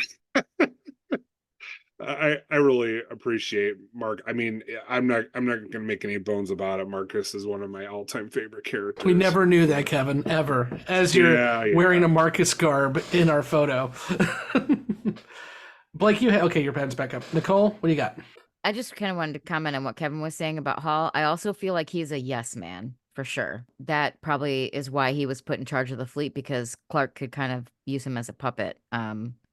I really appreciate Mark. I mean, I'm not going to make any bones about it. Marcus is one of my all-time favorite characters. We never knew that, Kevin, ever, as you're wearing a Marcus garb in our photo. Blake, your pen's back up. Nicole, what do you got? I just kind of wanted to comment on what Kevin was saying about Hall. I also feel like he's a yes man, for sure. That probably is why he was put in charge of the fleet, because Clark could kind of use him as a puppet.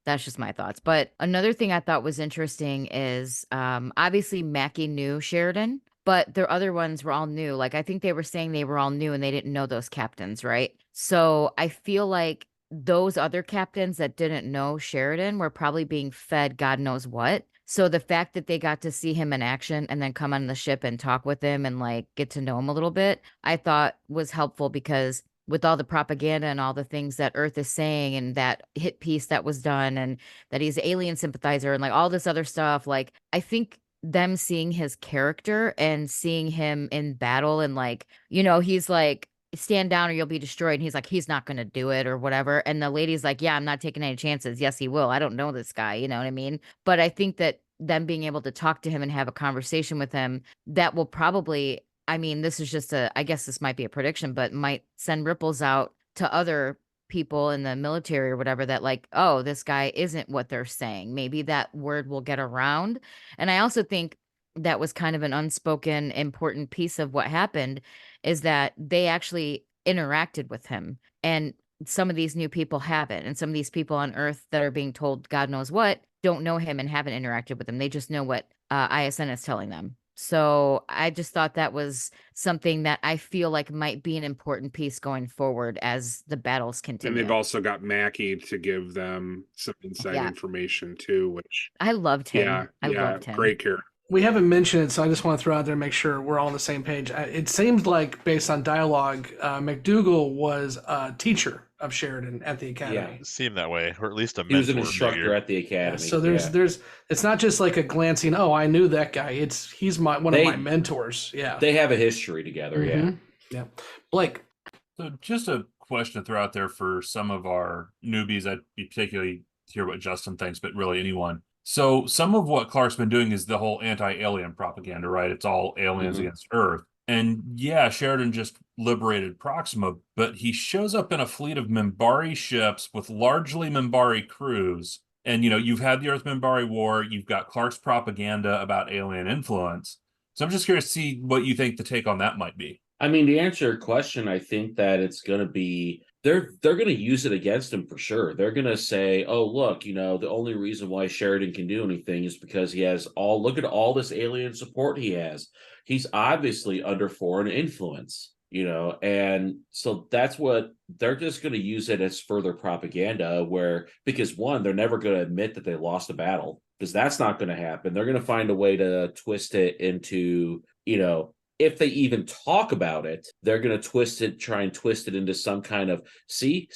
That's just my thoughts. But another thing I thought was interesting is obviously Mackie knew Sheridan, but their other ones were all new. Like, I think they were saying they were all new and they didn't know those captains, right? So I feel like those other captains that didn't know Sheridan were probably being fed God knows what. So the fact that they got to see him in action and then come on the ship and talk with him and like get to know him a little bit, I thought was helpful, because with all the propaganda and all the things that Earth is saying, and that hit piece that was done, and that he's an alien sympathizer and like all this other stuff, like I think them seeing his character and seeing him in battle and like, he's like, stand down or you'll be destroyed. And he's like, he's not going to do it or whatever. And the lady's like, yeah, I'm not taking any chances. Yes, he will. I don't know this guy. You know what I mean? But I think that them being able to talk to him and have a conversation with him, that will probably, I mean, this is just I guess this might be a prediction, but might send ripples out to other people in the military or whatever that like, oh, this guy isn't what they're saying. Maybe that word will get around. And I also think that was kind of an unspoken important piece of what happened is that they actually interacted with him. And some of these new people haven't. And some of these people on Earth that are being told God knows what don't know him and haven't interacted with him. They just know what ISN is telling them. So I just thought that was something that I feel like might be an important piece going forward as the battles continue. And they've also got Mackie to give them some inside information too, which I loved him. I loved him. Great character. We haven't mentioned it, so I just want to throw out there and make sure we're all on the same page. It seems like, based on dialogue, McDougal was a teacher of Sheridan at the academy. Yeah, it seemed that way, or at least a mentor. He was an instructor at the academy. Yeah, so there's it's not just like a glancing, oh, I knew that guy. He's one of my mentors. Yeah. They have a history together, yeah. Blake. So just a question to throw out there for some of our newbies. I'd be particularly hear what Justin thinks, but really anyone. So some of what Clark's been doing is the whole anti-alien propaganda, right? It's all aliens against Earth. And yeah, Sheridan just liberated Proxima, but he shows up in a fleet of Minbari ships with largely Minbari crews. And, you've had the Earth-Minbari War. You've got Clark's propaganda about alien influence. So I'm just curious to see what you think the take on that might be. I mean, to answer your question, I think that it's going to be they're going to use it against him for sure. They're going to say, "Oh, look, the only reason why Sheridan can do anything is because he has look at all this alien support he has. He's obviously under foreign influence, and so that's what they're just going to use it as further propaganda. Because one, they're never going to admit that they lost a battle because that's not going to happen. They're going to find a way to twist it into, if they even talk about it, they're going to try and twist it into some kind of, see,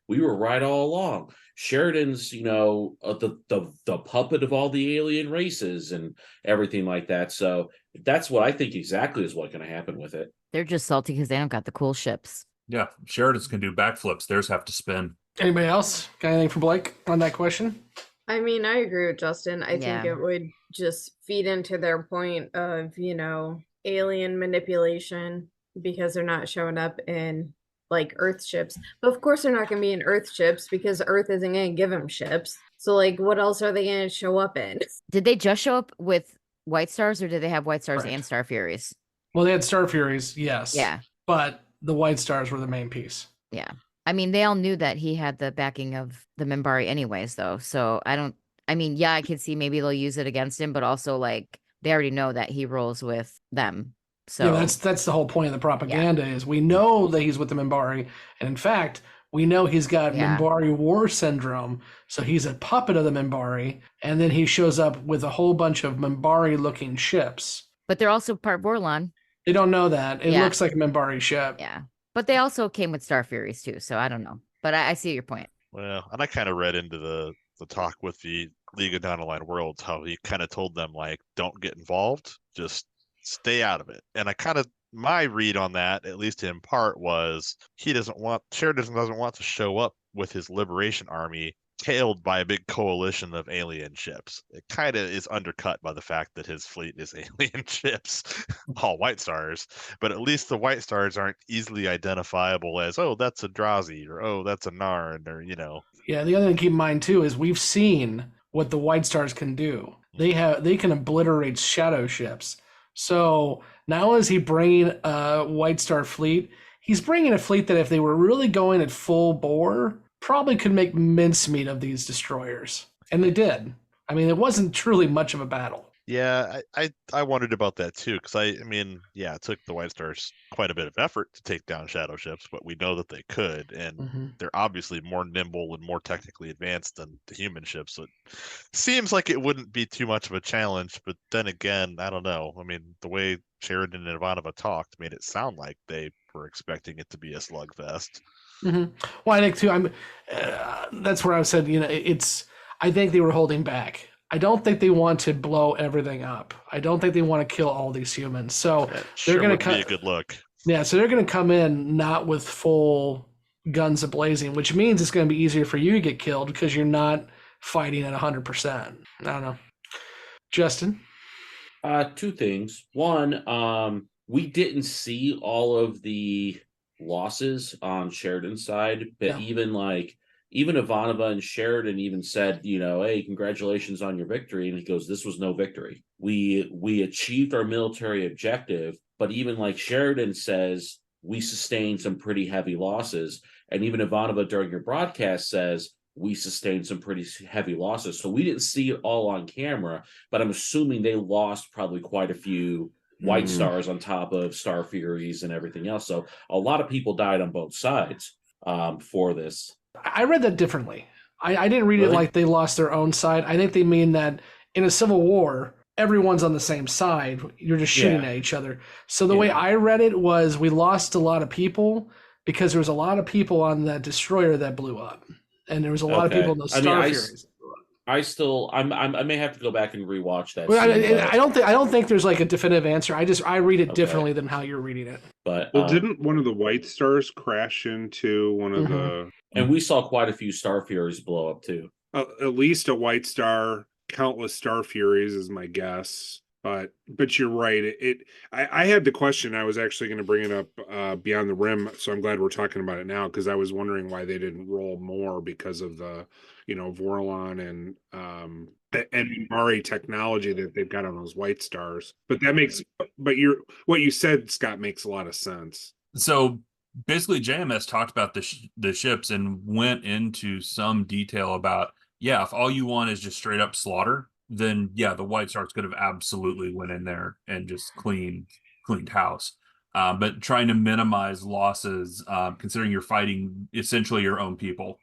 we were right all along. Sheridan's, the puppet of all the alien races and everything like that. So that's what I think exactly is what's going to happen with it. They're just salty because they don't got the cool ships. Yeah, Sheridan's can do backflips. Theirs have to spin. Anybody else got anything for Blake on that question? I mean, I agree with Justin. I think it would just feed into their point of, alien manipulation because they're not showing up in like Earth ships. But of course they're not going to be in Earth ships because Earth isn't going to give them ships. So like what else are they going to show up in? Did they just show up with White Stars or did they have White Stars and Star Furies? Well, they had Star Furies, yes. Yeah. But the White Stars were the main piece. Yeah. I mean, they all knew that he had the backing of the Minbari anyways, though. So I could see maybe they'll use it against him, but also like they already know that he rolls with them. So yeah, that's the whole point of the propaganda is we know that he's with the Minbari. And in fact, we know he's got Minbari war syndrome. So he's a puppet of the Minbari. And then he shows up with a whole bunch of Minbari looking ships. But they're also part Vorlon. They don't know that. It looks like a Minbari ship. Yeah. But they also came with Star Furies too. So I don't know. But I see your point. Well, and I kind of read into the talk with the League of Down-the-Line Worlds, how he kind of told them, like, don't get involved, just stay out of it. And my read on that, at least in part, was Sheridan doesn't want to show up with his liberation army tailed by a big coalition of alien ships. It kind of is undercut by the fact that his fleet is alien ships, all White Stars, but at least the White Stars aren't easily identifiable as, oh, that's a Drazi, or oh, that's a Narn, or Yeah, the other thing to keep in mind too is we've seen what the White Stars can do. They can obliterate shadow ships. So not only is he bringing a White Star fleet, he's bringing a fleet that if they were really going at full bore, probably could make mincemeat of these destroyers. And they did. I mean, it wasn't truly much of a battle. Yeah, I wondered about that too, because it took the White Stars quite a bit of effort to take down shadow ships, but we know that they could, and they're obviously more nimble and more technically advanced than the human ships. So it seems like it wouldn't be too much of a challenge, but then again, I don't know. I mean, the way Sheridan and Ivanova talked made it sound like they were expecting it to be a slugfest. Well, I think too. That's where I said, I think they were holding back. I don't think they want to blow everything up. I don't think they want to kill all these humans. So they're going to be a good look. Yeah, so they're going to come in not with full guns a-blazing, which means it's going to be easier for you to get killed because you're not fighting at 100%. I don't know. Justin? Two things. One, we didn't see all of the losses on Sheridan's side, but even Ivanova and Sheridan even said, hey, congratulations on your victory. And he goes, this was no victory. We achieved our military objective, but even like Sheridan says, we sustained some pretty heavy losses. And even Ivanova during your broadcast says, we sustained some pretty heavy losses. So we didn't see it all on camera, but I'm assuming they lost probably quite a few White Stars on top of Star Furies and everything else. So a lot of people died on both sides for this. I read that differently. I didn't read it like they lost their own side. I think they mean that in a civil war, everyone's on the same side. You're just shooting at each other. So the way I read it was we lost a lot of people because there was a lot of people on that destroyer that blew up. And there was a lot of people in those Star Furies. I may have to go back and rewatch that. Well, I don't think there's like a definitive answer. I read it differently than how you're reading it. But didn't one of the White Stars crash into one of the? And we saw quite a few Star Furies blow up too. At least a White Star, countless Star Furies is my guess. But you're right. I had the question. I was actually going to bring it up Beyond the Rim, so I'm glad we're talking about it now because I was wondering why they didn't roll more because of the, Vorlon and Minbari technology that they've got on those White Stars. But what you said, Scott, makes a lot of sense. So basically, JMS talked about the ships and went into some detail about if all you want is just straight up slaughter, then the White Stars could have absolutely went in there and just cleaned house. But trying to minimize losses, considering you're fighting essentially your own people.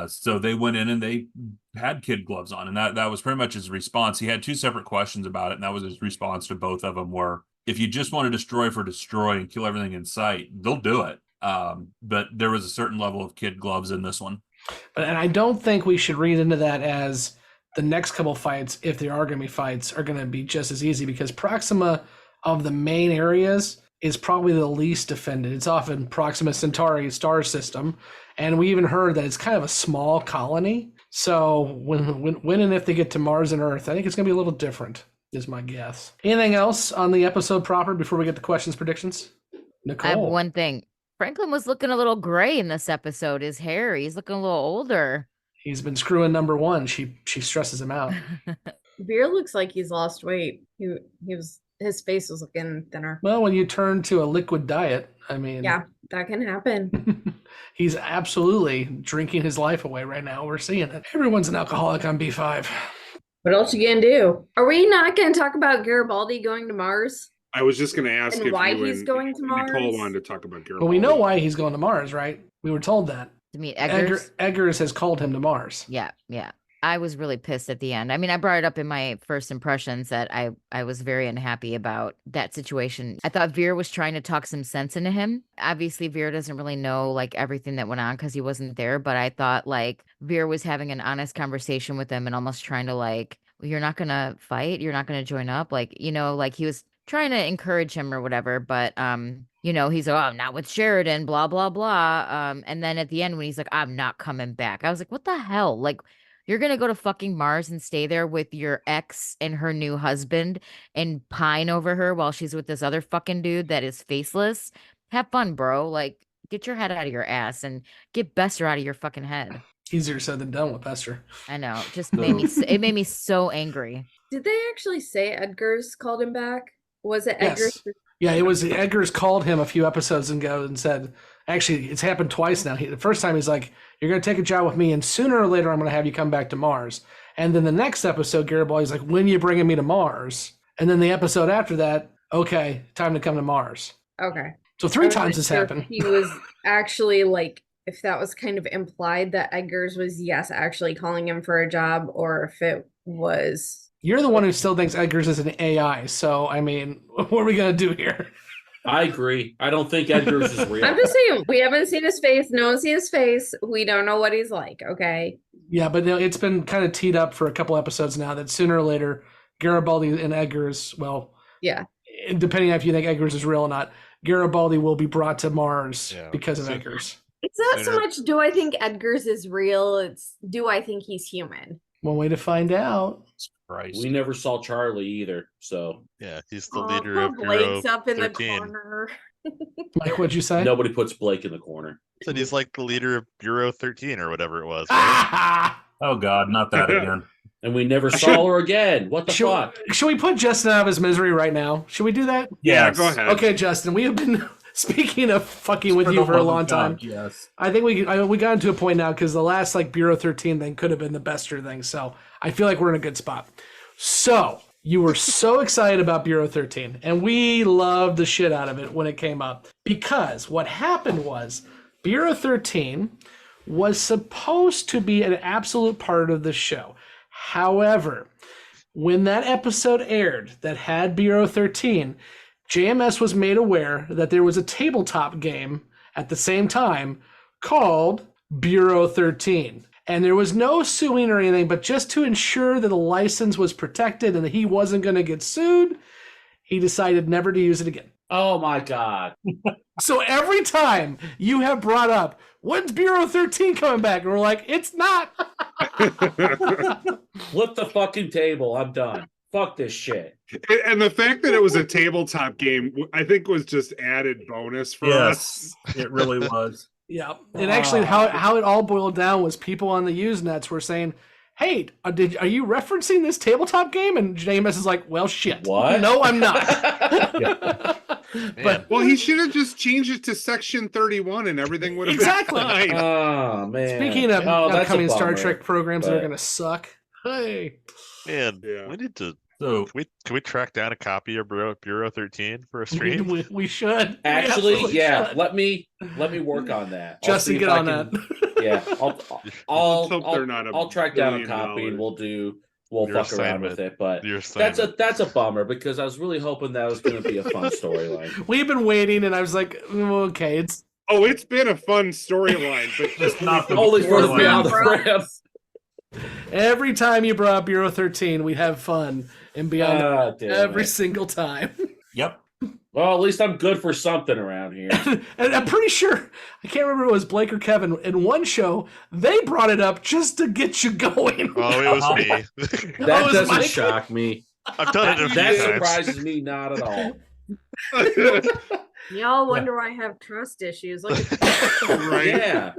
So they went in and they had kid gloves on, and that was pretty much his response. He had two separate questions about it, and that was his response to both of them were, if you just want to destroy for destroy and kill everything in sight, they'll do it. But there was a certain level of kid gloves in this one. And I don't think we should read into that as the next couple fights, if there are going to be fights, are going to be just as easy because Proxima of the main areas is probably the least defended. It's often Proxima Centauri star system, and we even heard that it's kind of a small colony. So when and if they get to Mars and Earth, I think it's going to be a little different, is my guess. Anything else on the episode proper before we get to questions, predictions? Nicole? I have one thing. Franklin was looking a little gray in this episode. His hair, he's looking a little older. He's been screwing number one. She stresses him out. Veer looks like he's lost weight. His face was looking thinner. Well, when you turn to a liquid diet, I mean, yeah, that can happen. He's absolutely drinking his life away right now. We're seeing it. Everyone's an alcoholic on B5. What else you gonna do? Are we not gonna talk about Garibaldi going to Mars? I was just gonna ask and why he's going to Mars. Nicole wanted to talk about Garibaldi. Well, we know why he's going to Mars, right? We were told that. To meet Eggers. Eggers has called him to Mars. Yeah. I was really pissed at the end. I mean, I brought it up in my first impressions that I was very unhappy about that situation. I thought Veer was trying to talk some sense into him. Obviously, Veer doesn't really know like everything that went on because he wasn't there. But I thought like Veer was having an honest conversation with him and almost trying to like, well, you're not going to fight. You're not going to join up. Like, like he was trying to encourage him or whatever. But, he's like, oh, I'm not with Sheridan, blah, blah, blah. And then at the end when he's like, I'm not coming back. I was like, what the hell? Like, you're going to go to fucking Mars and stay there with your ex and her new husband and pine over her while she's with this other fucking dude that is faceless. Have fun, bro. Like, get your head out of your ass and get Bester out of your fucking head. Easier said than done with Bester. I know. Just it made me so angry. Did they actually say Edgar's called him back? Was it Edgar's? Yeah, it was Edgar's called him a few episodes ago and said, actually, it's happened twice now. The first time he's like, you're going to take a job with me, and sooner or later I'm going to have you come back to Mars. And then the next episode, Garibaldi's like, when are you bringing me to Mars? And then the episode after that, okay, time to come to Mars. Okay. So 3 times this happened. He was actually like, if that was kind of implied that Edgar's was, yes, actually calling him for a job, or if it was... You're the one who still thinks Edgar's is an AI, so, I mean, what are we going to do here? I agree. I don't think Edgar's is real. I'm just saying, we haven't seen his face. No one's seen his face. We don't know what he's like, okay? Yeah, but it's been kind of teed up for a couple episodes now that sooner or later, Garibaldi and Edgar's, well, yeah, depending on if you think Edgar's is real or not, Garibaldi will be brought to Mars because of Edgar's. It's not so much do I think Edgar's is real, it's do I think he's human? One way to find out. We never saw Charlie either, so. Yeah, he's the leader of Bureau Blake's up in 13. the corner. Like what'd you say? Nobody puts Blake in the corner. Said he's like the leader of Bureau 13 or whatever it was. Right? Oh God, not that again. And we never saw her again. What the fuck? Should we put Justin out of his misery right now? Should we do that? Yeah, go ahead. Okay, Justin, we have been speaking of fucking with you for a long time. Yes. I think we got into a point now because the last Bureau 13 thing could have been the Bester thing. So I feel like we're in a good spot. So you were so excited about Bureau 13, and we loved the shit out of it when it came up because what happened was Bureau 13 was supposed to be an absolute part of the show. However, when that episode aired that had Bureau 13, JMS was made aware that there was a tabletop game at the same time called Bureau 13. And there was no suing or anything, but just to ensure that the license was protected and that he wasn't going to get sued, he decided never to use it again. Oh my God. So every time you have brought up, when's Bureau 13 coming back? And we're like, it's not. Flip the fucking table. I'm done. Fuck this shit. And the fact that it was a tabletop game, I think, was just added bonus for us. It really was. Yeah. And actually, how it all boiled down was people on the Usenets were saying, hey, are you referencing this tabletop game? And JMS is like, well, shit. What? No, I'm not. But he should have just changed it to Section 31 and everything would have Exactly. been fine. Oh, man. Speaking of upcoming Star Trek programs that are but- going to suck, hey. Man, we need to. So can we track down a copy of Bureau 13 for a stream? We should. Actually, We yeah. should. Let me work on that. Justin, get on that. Yeah, hope they're not a I'll track down a $1 copy billion. and we'll Your fuck around with assignment. it. But Your that's assignment. a bummer because I was really hoping that was going to be a fun storyline. We've been waiting, and I was like, okay, it's. Oh, it's been a fun storyline, but just not the Only for the storyline. Beyond the Rams. Every time you brought up Bureau 13, we have fun and beyond damn every it. single time. Yep. Well, at least I'm good for something around here. And I'm pretty sure, I can't remember if it was Blake or Kevin, in one show, they brought it up just to get you going. Oh, it was me. That was doesn't Mike. shock me. I've done it a few That times. surprises me not at all. Y'all wonder why I have trust issues. Look at right. Yeah.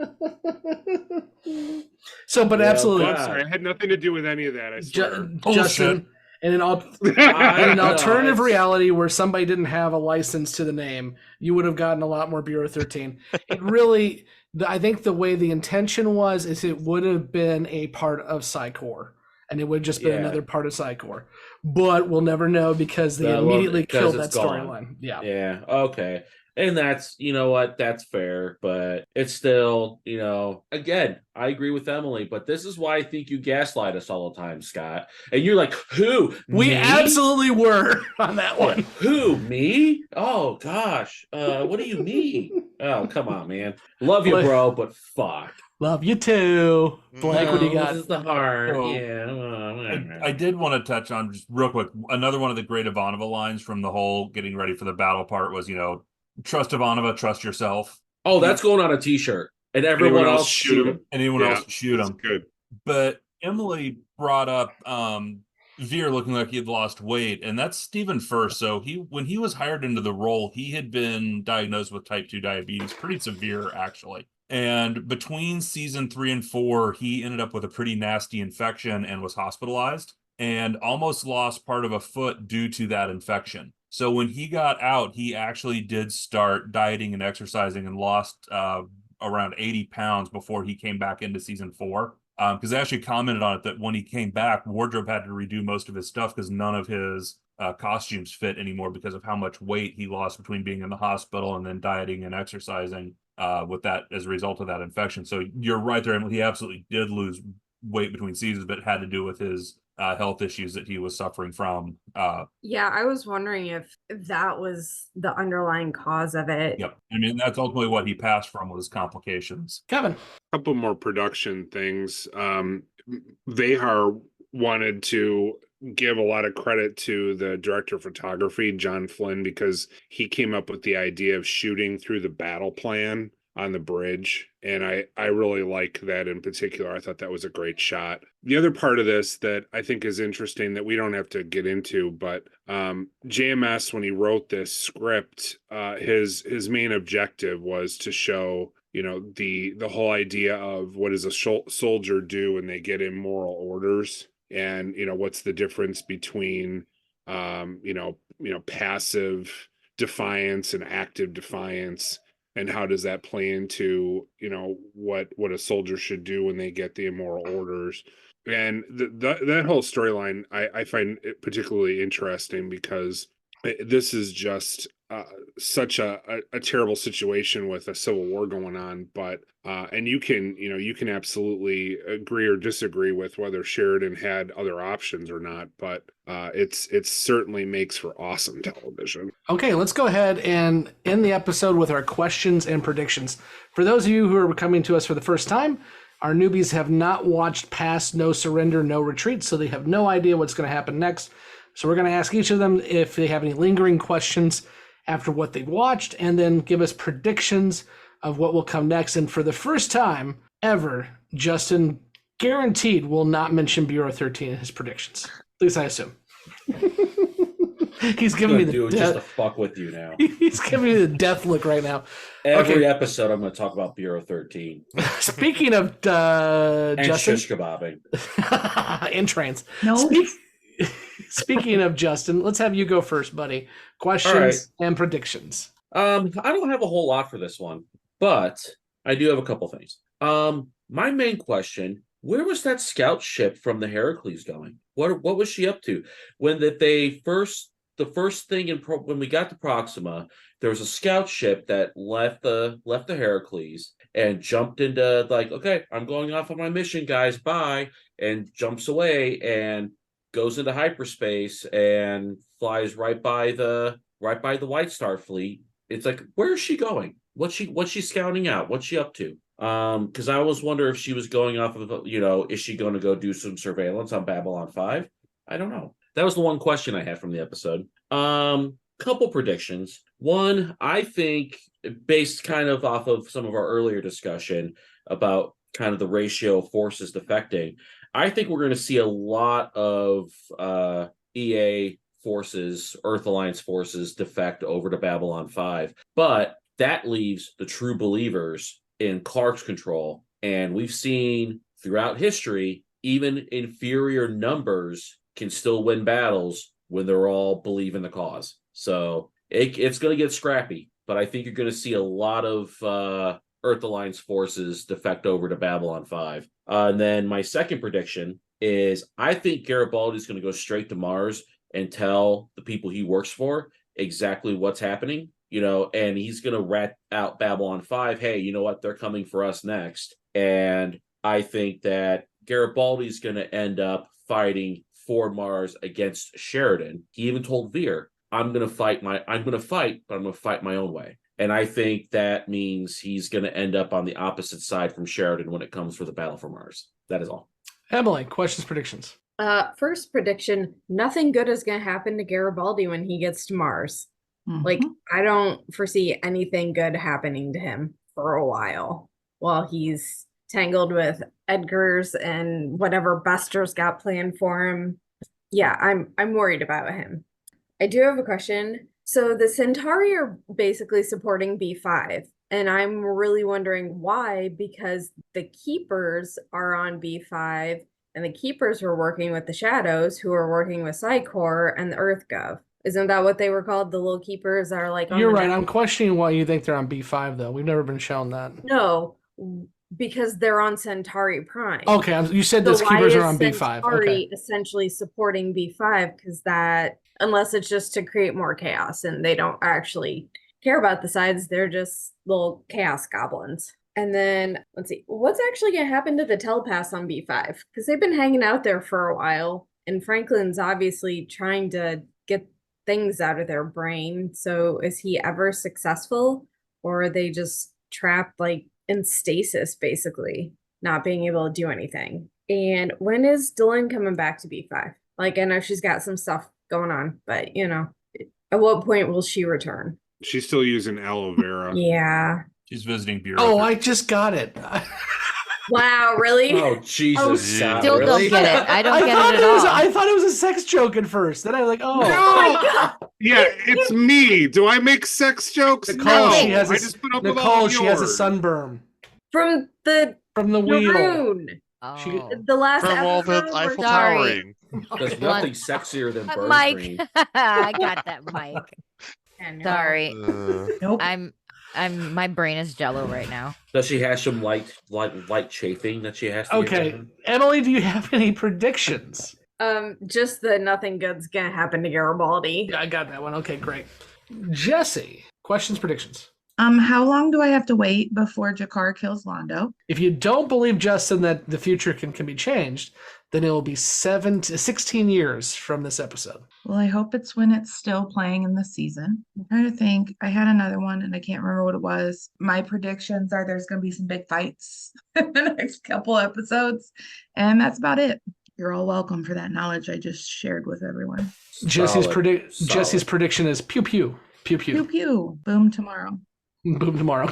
So, but Yeah, absolutely, I'm sorry, I had nothing to do with any of that. I swear. Justin, in an alternative reality where somebody didn't have a license to the name, you would have gotten a lot more Bureau 13. It really, I think the way the intention was is it would have been a part of Psy-Core, and it would have just been Yeah. another part of Psy-Core. But we'll never know because they No, well, immediately because killed that it's gone. storyline. Yeah. Yeah. Okay. And that's, you know what, that's fair, but it's still, again, I agree with Emily, but this is why I think you gaslight us all the time, Scott. And you're like, who? We Me? absolutely were on that Yeah. one. Who? Me? Oh, gosh. What do you mean? Oh, come on, man. Love you, Blake. bro, but fuck. Love you too. Blake, what do you got? This is the heart. Oh. Yeah. I did want to touch on just real quick. Another one of the great Ivanova lines from the whole getting ready for the battle part was, trust Ivanova, trust yourself. Oh, that's going on a t-shirt. And everyone else shoot him. Anyone else shoot him. Good. But Emily brought up Veer looking like he had lost weight, and that's Stephen First. So when he was hired into the role, he had been diagnosed with type 2 diabetes, pretty severe actually. And between season 3 and 4, he ended up with a pretty nasty infection and was hospitalized and almost lost part of a foot due to that infection. So when he got out, he actually did start dieting and exercising and lost around 80 pounds before he came back into season 4. Because they actually commented on it that when he came back, wardrobe had to redo most of his stuff because none of his costumes fit anymore because of how much weight he lost between being in the hospital and then dieting and exercising with that as a result of that infection. So you're right there, Emily. He absolutely did lose wait between seasons, but it had to do with his health issues that he was suffering from. Yeah, I was wondering if that was the underlying cause of it. Yep. I mean, that's ultimately what he passed from, was complications. Kevin. A couple more production things. Vehar wanted to give a lot of credit to the director of photography, John Flynn, because he came up with the idea of shooting through the battle plan on the bridge. And I really like that in particular. I thought that was a great shot. The other part of this that I think is interesting that we don't have to get into, but JMS, when he wrote this script, his main objective was to show, you know, the whole idea of what does a soldier do when they get immoral orders, and, you know, what's the difference between passive defiance and active defiance, and how does that play into, you know, what a soldier should do when they get the immoral orders. And that whole storyline I find it particularly interesting, because this is just such a terrible situation with a civil war going on. But and you can absolutely agree or disagree with whether Sheridan had other options or not, but it certainly makes for awesome television. Okay, let's go ahead and end the episode with our questions and predictions. For those of you who are coming to us for the first time, our newbies have not watched past No Surrender, No Retreat, so they have no idea what's going to happen next. So we're going to ask each of them if they have any lingering questions after what they've watched, and then give us predictions of what will come next. And for the first time ever, Justin guaranteed will not mention Bureau 13 in his predictions. At least I assume. He's giving me the do it just to fuck with you now. He's giving me the death look right now. Every episode, I'm going to talk about Bureau 13. Speaking of and Justin, shish kebabbing and trans. No. Speaking of Justin, let's have you go first, buddy. Questions and predictions. I don't have a whole lot for this one, but I do have a couple things. My main question: where was that scout ship from the Heracles going? What was she up to when the first thing when we got to Proxima? There was a scout ship that left the Heracles and jumped into, like, okay, I'm going off on my mission, guys, bye, and jumps away and goes into hyperspace and flies right by the White Star fleet. It's like, where is she going? What's she scouting out? What's she up to? Because I always wonder if she was going off of, is she going to go do some surveillance on Babylon 5? I don't know. That was the one question I had from the episode. Couple predictions. One, I think, based kind of off of some of our earlier discussion about kind of the ratio of forces defecting, I think we're going to see a lot of EA forces, Earth Alliance forces, defect over to Babylon 5. But that leaves the true believers in Clark's control. And we've seen throughout history, even inferior numbers can still win battles when they're all believe in the cause. So it's going to get scrappy, but I think you're going to see a lot of Earth Alliance forces defect over to Babylon 5. And then my second prediction is I think Garibaldi is going to go straight to Mars and tell the people he works for exactly what's happening, and he's going to rat out Babylon 5. Hey, you know what? They're coming for us next. And I think that Garibaldi is going to end up fighting for Mars against Sheridan. He even told Veer, I'm going to fight, but I'm going to fight my own way. And I think that means he's going to end up on the opposite side from Sheridan when it comes for the battle for Mars. That is all. Emily, questions, predictions. First prediction, nothing good is going to happen to Garibaldi when he gets to Mars. Mm-hmm. Like, I don't foresee anything good happening to him for a while he's tangled with Edgar's and whatever Buster's got planned for him. Yeah, I'm worried about him. I do have a question. So the Centauri are basically supporting B5, and I'm really wondering why, because the Keepers are on B5, and the Keepers were working with the Shadows, who are working with Psy-Corps and the EarthGov. Isn't that what they were called? The little Keepers are like... You're right. I'm questioning why you think they're on B5, though. We've never been shown that. No, because they're on Centauri Prime. Okay, you said those Keepers are on B5. Okay. Essentially supporting B5, because that... Unless it's just to create more chaos and they don't actually care about the sides, they're just little chaos goblins. And then let's see, what's actually going to happen to the telepaths on B5? Because they've been hanging out there for a while, and Franklin's obviously trying to get things out of their brain. So is he ever successful, or are they just trapped like in stasis, basically, not being able to do anything? And when is Dylan coming back to B5? Like, I know she's got some stuff going on, but you know, at what point will she return? She's still using aloe vera. Yeah. She's visiting bureau. Oh, I just got it. Wow, really? Oh, Jesus. Still don't get it. I don't get it at all. I thought it was a sex joke at first. Then I was like, oh. my God. Yeah, it's me. Do I make sex jokes? Nicole, No. she has I just put up with all Nicole, of she has a yours. sunburn. From the wheel. Maroon. Oh. The last From all the episode. Eiffel Sorry. Towering. There's nothing sexier than burn Mike. cream. I got that, Mike. Sorry. Nope. My brain is jello right now. Does she have some light chafing that she has to get Okay. done? Emily, do you have any predictions? Just that nothing good's gonna happen to Garibaldi. Yeah, I got that one. Okay, great. Jessi, questions, predictions. How long do I have to wait before G'Kar kills Londo? If you don't believe, Justin, that the future can be changed, then it will be 16 years from this episode. Well, I hope it's when it's still playing in the season. I'm trying to think. I had another one and I can't remember what it was. My predictions are there's going to be some big fights in the next couple episodes. And that's about it. You're all welcome for that knowledge I just shared with everyone. Jessie's prediction is pew pew. Pew pew. Pew pew. Boom tomorrow. Boom tomorrow.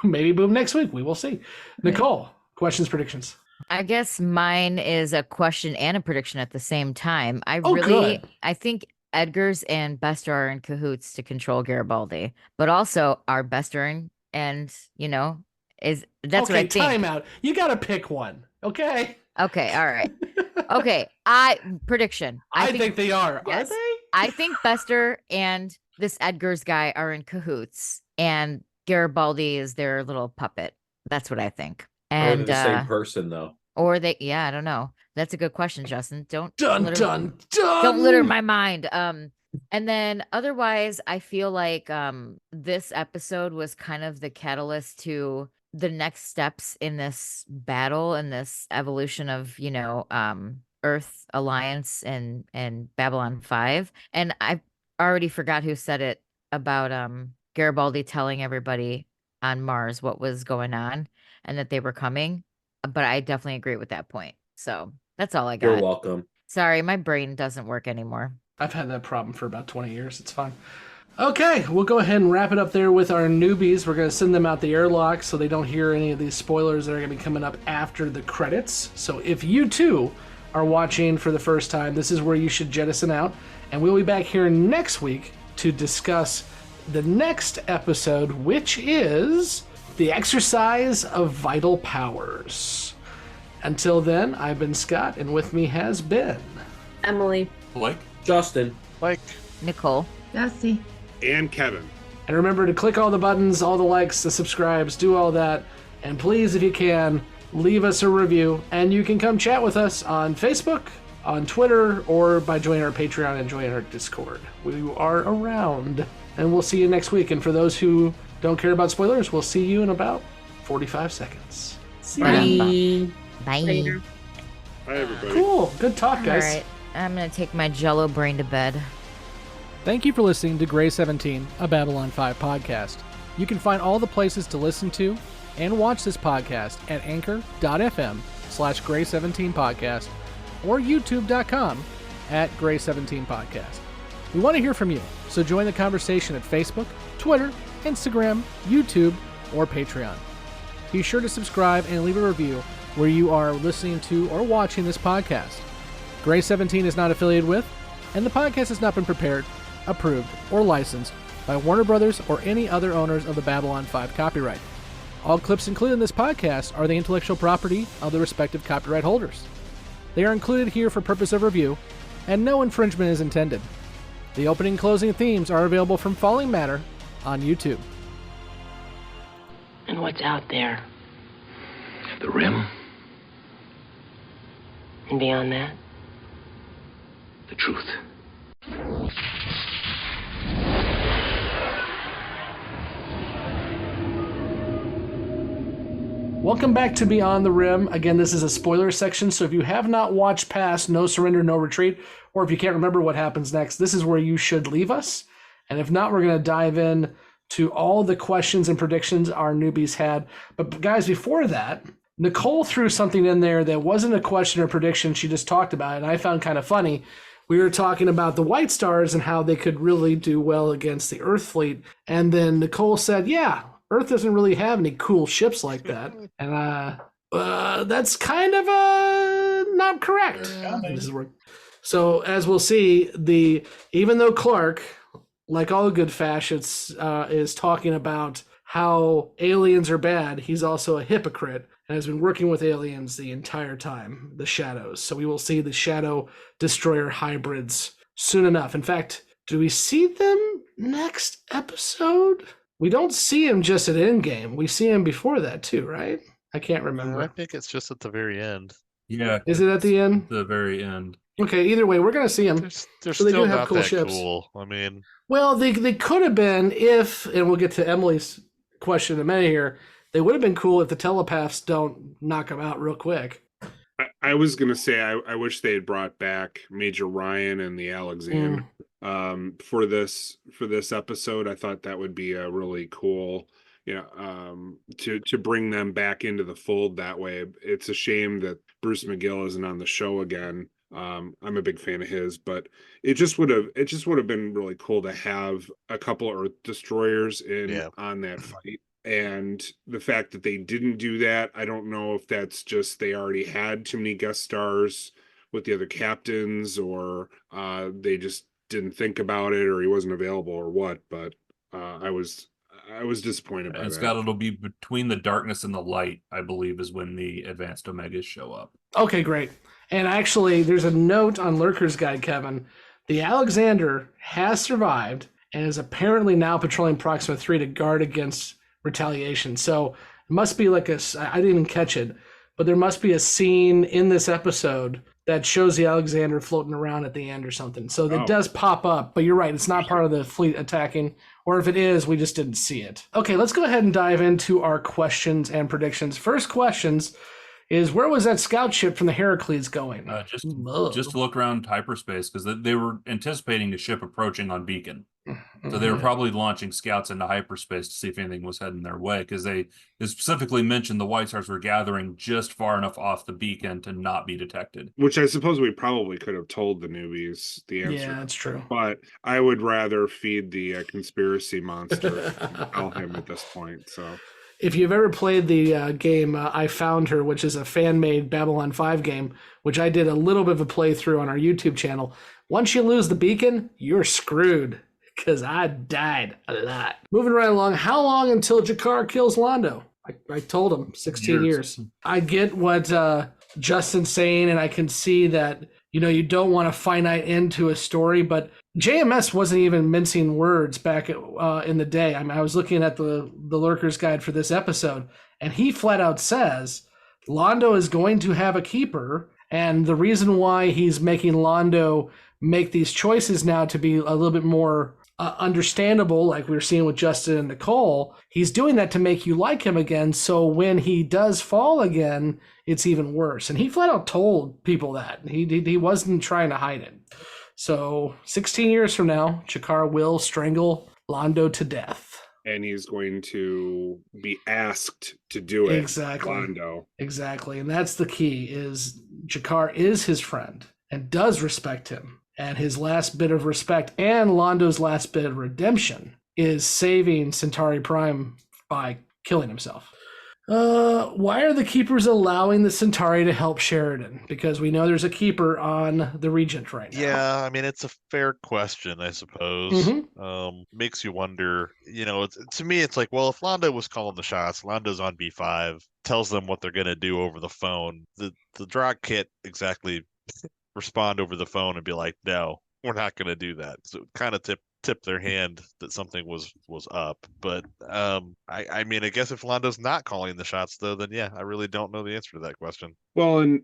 Maybe boom next week. We will see. Nicole, questions, predictions. I guess mine is a question and a prediction at the same time. Good. I think Edgar's and Bester are in cahoots to control Garibaldi, but also are Bester and that's what I think. Time out. You got to pick one. Okay. Okay. All right. Okay. Prediction. I think they are. Yes. Are they? I think Bester and this Edgar's guy are in cahoots, and Garibaldi is their little puppet. That's what I think. And or the same person, though. Or they, I don't know. That's a good question, Justin. Don't Don't litter my mind. And then otherwise, I feel like this episode was kind of the catalyst to the next steps in this battle and this evolution of Earth Alliance and Babylon 5. And I already forgot who said it about Garibaldi telling everybody on Mars what was going on and that they were coming. But I definitely agree with that point. So that's all I got. You're welcome. Sorry, my brain doesn't work anymore. I've had that problem for about 20 years. It's fine. Okay, we'll go ahead and wrap it up there with our newbies. We're going to send them out the airlock so they don't hear any of these spoilers that are going to be coming up after the credits. So if you too are watching for the first time, this is where you should jettison out. And we'll be back here next week to discuss the next episode, which is The Exercise of Vital Powers. Until then, I've been Scott, and with me has been Emily, Blake, Justin, Mike, Nicole, Jessi, and Kevin. And remember to click all the buttons, all the likes, the subscribes, do all that. And please, if you can, leave us a review. And you can come chat with us on Facebook, on Twitter, or by joining our Patreon and joining our Discord. We are around. And we'll see you next week. And for those who don't care about spoilers, we'll see you in about 45 seconds. Bye. Bye. Later. Hi, everybody. Cool. Good talk, guys. All right. I'm going to take my jello brain to bed. Thank you for listening to Grey 17, a Babylon 5 podcast. You can find all the places to listen to and watch this podcast at anchor.fm/Grey17podcast or youtube.com @Grey17podcast. We want to hear from you, so join the conversation at Facebook, Twitter, Instagram, YouTube, or Patreon. Be sure to subscribe and leave a review where you are listening to or watching this podcast. Grey 17 is not affiliated with, and the podcast has not been prepared, approved, or licensed by Warner Brothers or any other owners of the Babylon 5 copyright. All clips included in this podcast are the intellectual property of the respective copyright holders. They are included here for purpose of review, and no infringement is intended. The opening and closing themes are available from Falling Matter on YouTube. And what's out there? The rim. And beyond that? The truth. Welcome back to Beyond the Rim. Again, this is a spoiler section, so if you have not watched past No Surrender, No Retreat, or if you can't remember what happens next, this is where you should leave us. And if not, we're going to dive in to all the questions and predictions our newbies had. But guys, before that, Nicole threw something in there that wasn't a question or prediction. She just talked about it, and I found kind of funny. We were talking about the White Stars and how they could really do well against the Earth fleet. And then Nicole said, yeah, Earth doesn't really have any cool ships like that. And that's kind of not correct. So as we'll see, even though Clark, like all good fascists, is talking about how aliens are bad, he's also a hypocrite and has been working with aliens the entire time, the Shadows. So we will see the Shadow Destroyer hybrids soon enough. In fact, do we see them next episode? We don't see him just at Endgame. We see him before that too, right? I can't remember. I think it's just at the very end. Yeah. Is it at the end? The very end. Okay, either way, we're going to see them. They're so they still do have not cool that ships. cool. I mean, well, they could have been if, and we'll get to Emily's question in a minute here, they would have been cool if the telepaths don't knock them out real quick. I was going to say, I wish they had brought back Major Ryan and the Alexander for this episode. I thought that would be a really cool, to bring them back into the fold that way. It's a shame that Bruce McGill isn't on the show again. I'm a big fan of his, but it just would have been really cool to have a couple of Earth destroyers on that fight. And the fact that they didn't do that, I don't know if that's just they already had too many guest stars with the other captains, or they just didn't think about it, or he wasn't available, or what. But I was disappointed by that. Scott, it'll be between the darkness and the light, I believe, is when the advanced Omegas show up. Okay, great. And actually, there's a note on Lurker's Guide, Kevin. The Alexander has survived and is apparently now patrolling Proxima 3 to guard against retaliation. So it must be like I didn't even catch it, but there must be a scene in this episode that shows the Alexander floating around at the end or something. So that does pop up, but you're right, it's not part of the fleet attacking, or if it is, we just didn't see it. Okay, let's go ahead and dive into our questions and predictions. First questions is, where was that scout ship from the Heracles going? Just to look around hyperspace, because they were anticipating a ship approaching on Beacon. So they were probably launching scouts into hyperspace to see if anything was heading their way, because they specifically mentioned the White Stars were gathering just far enough off the Beacon to not be detected. Which I suppose we probably could have told the newbies the answer. Yeah, that's true. But I would rather feed the conspiracy monster and tell him at this point. So if you've ever played the game I Found Her, which is a fan-made Babylon 5 game, which I did a little bit of a playthrough on our YouTube channel, once you lose the beacon, you're screwed, because I died a lot. Moving right along, how long until G'Kar kills Londo? I told him 16 years. I get what Justin's saying, and I can see that, you don't want a finite end to a story, but JMS wasn't even mincing words back in the day. I mean, I was looking at the Lurker's Guide for this episode, and he flat out says Londo is going to have a keeper, and the reason why he's making Londo make these choices now to be a little bit more understandable, like we were seeing with Justin and Nicole, he's doing that to make you like him again, so when he does fall again, it's even worse. And he flat out told people that. He wasn't trying to hide it. So 16 years from now, G'Kar will strangle Londo to death. And he's going to be asked to do it. Exactly. Londo. Exactly. And that's the key, is G'Kar is his friend and does respect him. And his last bit of respect and Londo's last bit of redemption is saving Centauri Prime by killing himself. Why are the keepers allowing the Centauri to help Sheridan? Because we know there's a keeper on the Regent right now. Yeah, I mean, it's a fair question, I suppose. Mm-hmm. Makes you wonder, to me, it's like, well, if Londo was calling the shots, Londo's on B5, tells them what they're going to do over the phone, the Drock can't exactly respond over the phone and be like, no, we're not going to do that. So it kind of tip their hand that something was up. But I mean, I guess if Londo's not calling the shots, though, then yeah, I really don't know the answer to that question. Well, and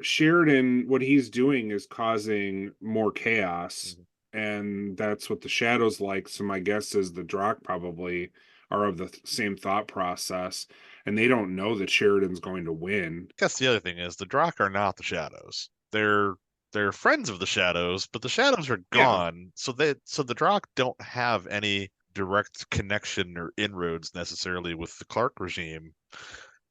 Sheridan, what he's doing is causing more chaos, and that's what the Shadows like. So my guess is the Drock probably are of the same thought process. and they don't know that Sheridan's going to win. I guess the other thing is the Drakh are not the Shadows. They're friends of the Shadows, but the Shadows are gone. So the Drakh don't have any direct connection or inroads necessarily with the Clark regime.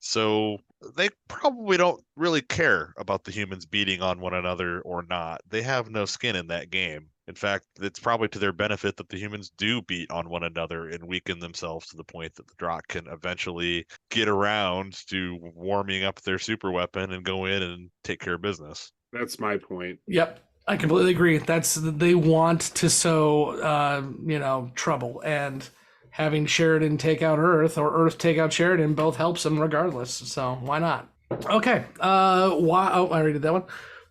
So they probably don't really care about the humans beating on one another or not. They have no skin in that game. In fact, it's probably to their benefit that the humans do beat on one another and weaken themselves to the point that the Drakh can eventually get around to warming up their super weapon and go in and take care of business. That's my point. Yep. I completely agree. They want to sow, trouble, and having Sheridan take out Earth or Earth take out Sheridan both helps them regardless. So why not? Okay. I already did that one.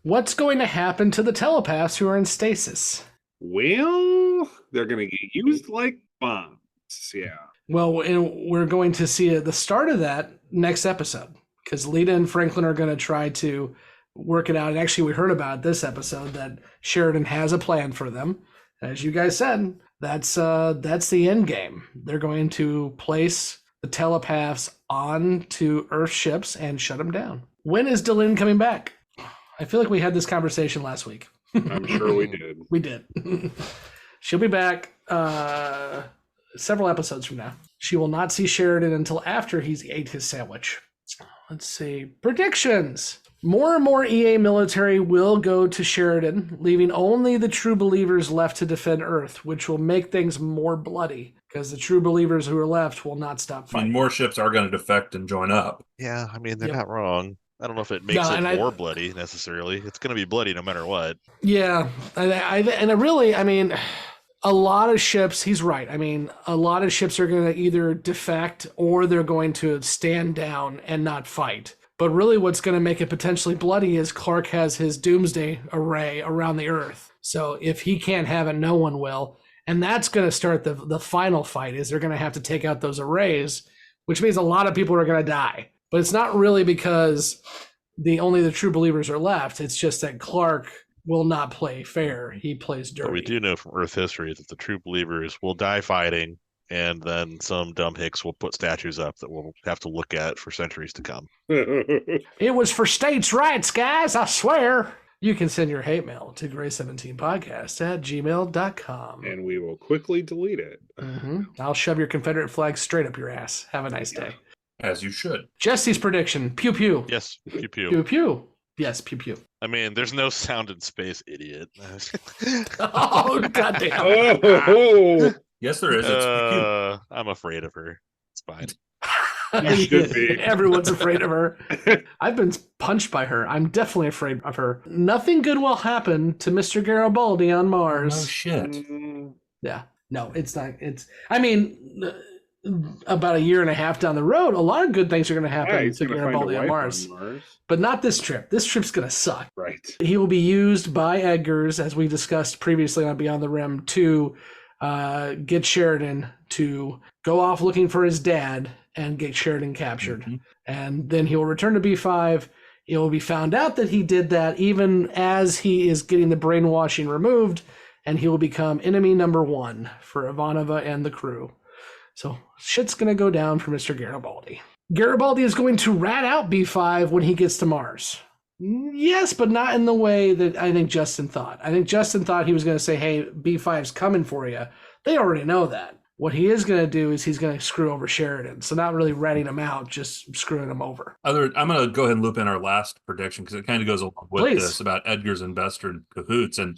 What's going to happen to the telepaths who are in stasis? Well, they're going to get used like bombs. Yeah. Well, we're going to see the start of that next episode, because Lita and Franklin are going to try to work it out. And actually, we heard about this episode that Sheridan has a plan for them. As you guys said, that's the end game. They're going to place the telepaths onto Earth ships and shut them down. When is Delin coming back? I feel like we had this conversation last week. I'm sure we did. We did. She'll be back several episodes from now. She will not see Sheridan until after he's ate his sandwich. Let's see. Predictions. More and more EA military will go to Sheridan, leaving only the true believers left to defend Earth, which will make things more bloody, because the true believers who are left will not stop fighting. I mean, more ships are going to defect and join up. Yeah, I mean, they're not wrong. I don't know if it makes it more bloody necessarily. It's going to be bloody no matter what. Yeah, I mean, a lot of ships, he's right. I mean, a lot of ships are going to either defect or they're going to stand down and not fight. But really what's going to make it potentially bloody is Clark has his doomsday array around the Earth. So if he can't have it, no one will. And that's going to start the final fight, is they're going to have to take out those arrays, which means a lot of people are going to die. But it's not really because only the true believers are left. It's just that Clark will not play fair. He plays dirty. But we do know from Earth history that the true believers will die fighting, and then some dumb hicks will put statues up that we'll have to look at for centuries to come. It was for states' rights, guys, I swear. You can send your hate mail to gray17podcast@gmail.com. And we will quickly delete it. Mm-hmm. I'll shove your Confederate flag straight up your ass. Have a nice day. As you should. Jessie's prediction. Pew pew. Yes, pew pew. Pew pew. Yes, pew pew. I mean, there's no sound in space, idiot. Oh, goddamn. Oh. Yes, there is. It's pew pew. I'm afraid of her. It's fine. You should be. Everyone's afraid of her. I've been punched by her. I'm definitely afraid of her. Nothing good will happen to Mr. Garibaldi on Mars. Oh, shit. Yeah. No, it's not. I mean, about a year and a half down the road, a lot of good things are going to happen to Garibaldi on Mars. But not this trip. This trip's going to suck. Right. He will be used by Edgars, as we discussed previously on Beyond the Rim, to get Sheridan to go off looking for his dad and get Sheridan captured. Mm-hmm. And then he will return to B5. It will be found out that he did that even as he is getting the brainwashing removed, and he will become enemy number one for Ivanova and the crew. So shit's going to go down for Mr. Garibaldi. Garibaldi is going to rat out B5 when he gets to Mars. Yes, but not in the way that I think Justin thought. I think Justin thought he was going to say, hey, B5's coming for you. They already know that. What he is going to do is he's going to screw over Sheridan. So not really ratting him out, just screwing him over. I'm going to go ahead and loop in our last prediction because it kind of goes along with this about Edgars and Bester and cahoots. And,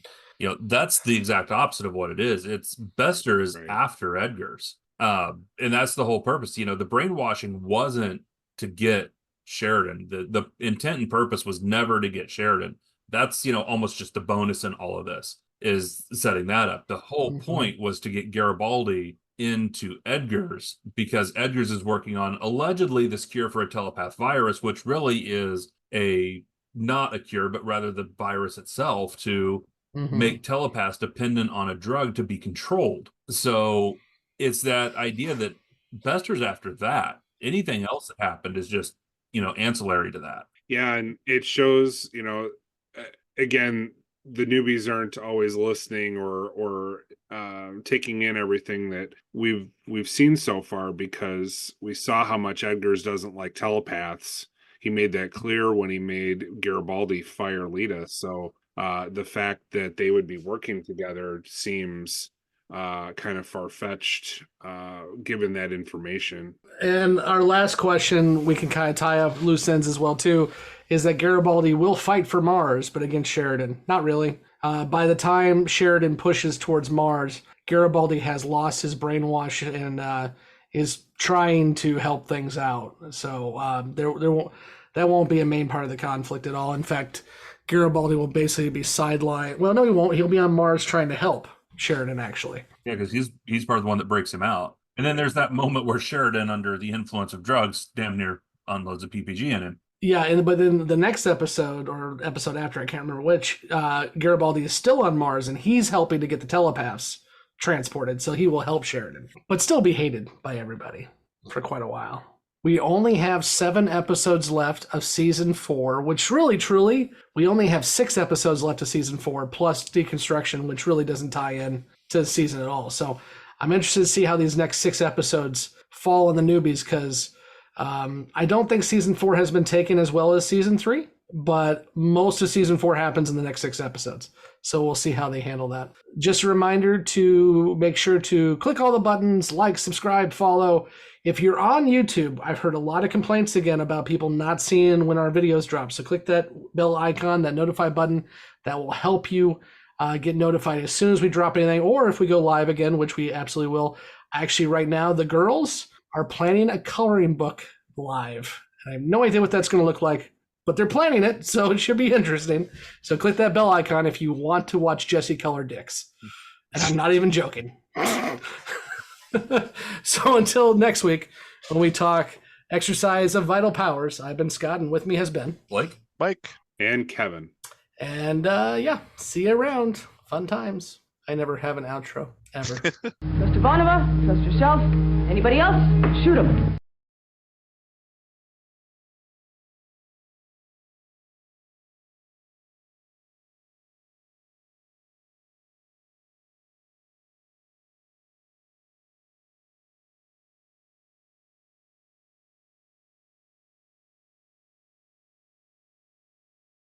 that's the exact opposite of what it is. It's Bester is after Edgars. And that's the whole purpose. The brainwashing wasn't to get Sheridan. The intent and purpose was never to get Sheridan. That's, almost just the bonus in all of this is setting that up. The whole point was to get Garibaldi into Edgars because Edgars is working on allegedly this cure for a telepath virus, which really is not a cure, but rather the virus itself to make telepaths dependent on a drug to be controlled. So it's that idea that Bester's after that. Anything else that happened is just, ancillary to that. Yeah, and it shows, again, the newbies aren't always listening or taking in everything that we've seen so far, because we saw how much Edgar's doesn't like telepaths. He made that clear when he made Garibaldi fire Lita. So the fact that they would be working together seems kind of far-fetched given that information. And our last question, we can kind of tie up loose ends as well too, is that Garibaldi will fight for Mars, but against Sheridan. Not really. By the time Sheridan pushes towards Mars, Garibaldi has lost his brainwash and is trying to help things out. So that won't be a main part of the conflict at all. In fact, Garibaldi will basically be sidelined. Well, no, he won't. He'll be on Mars trying to help Sheridan, actually. Yeah, because he's part of the one that breaks him out. And then there's that moment where Sheridan, under the influence of drugs, damn near unloads a PPG in him. Yeah, but then the next episode, or episode after, I can't remember which, Garibaldi is still on Mars, and he's helping to get the telepaths transported, so he will help Sheridan, but still be hated by everybody for quite a while. We only have 7 episodes left of season 4, which really, truly, we only have 6 episodes left of season 4, plus Deconstruction, which really doesn't tie in to the season at all. So I'm interested to see how these next 6 episodes fall on the newbies, because I don't think season 4 has been taken as well as season 3, but most of season 4 happens in the next 6 episodes. So we'll see how they handle that. Just a reminder to make sure to click all the buttons, like, subscribe, follow. If you're on YouTube, I've heard a lot of complaints again about people not seeing when our videos drop. So click that bell icon, that notify button. That will help you get notified as soon as we drop anything, or if we go live again, which we absolutely will. Actually, right now, the girls are planning a coloring book live. I have no idea what that's going to look like, but they're planning it, so it should be interesting. So click that bell icon if you want to watch Jessi color dicks. And I'm not even joking. So until next week, when we talk exercise of vital powers, I've been Scott, and with me has been Blake, Mike, and Kevin. And yeah, see you around. Fun times. I never have an outro, ever. Trust Ivanova, trust yourself. Anybody else? Shoot him.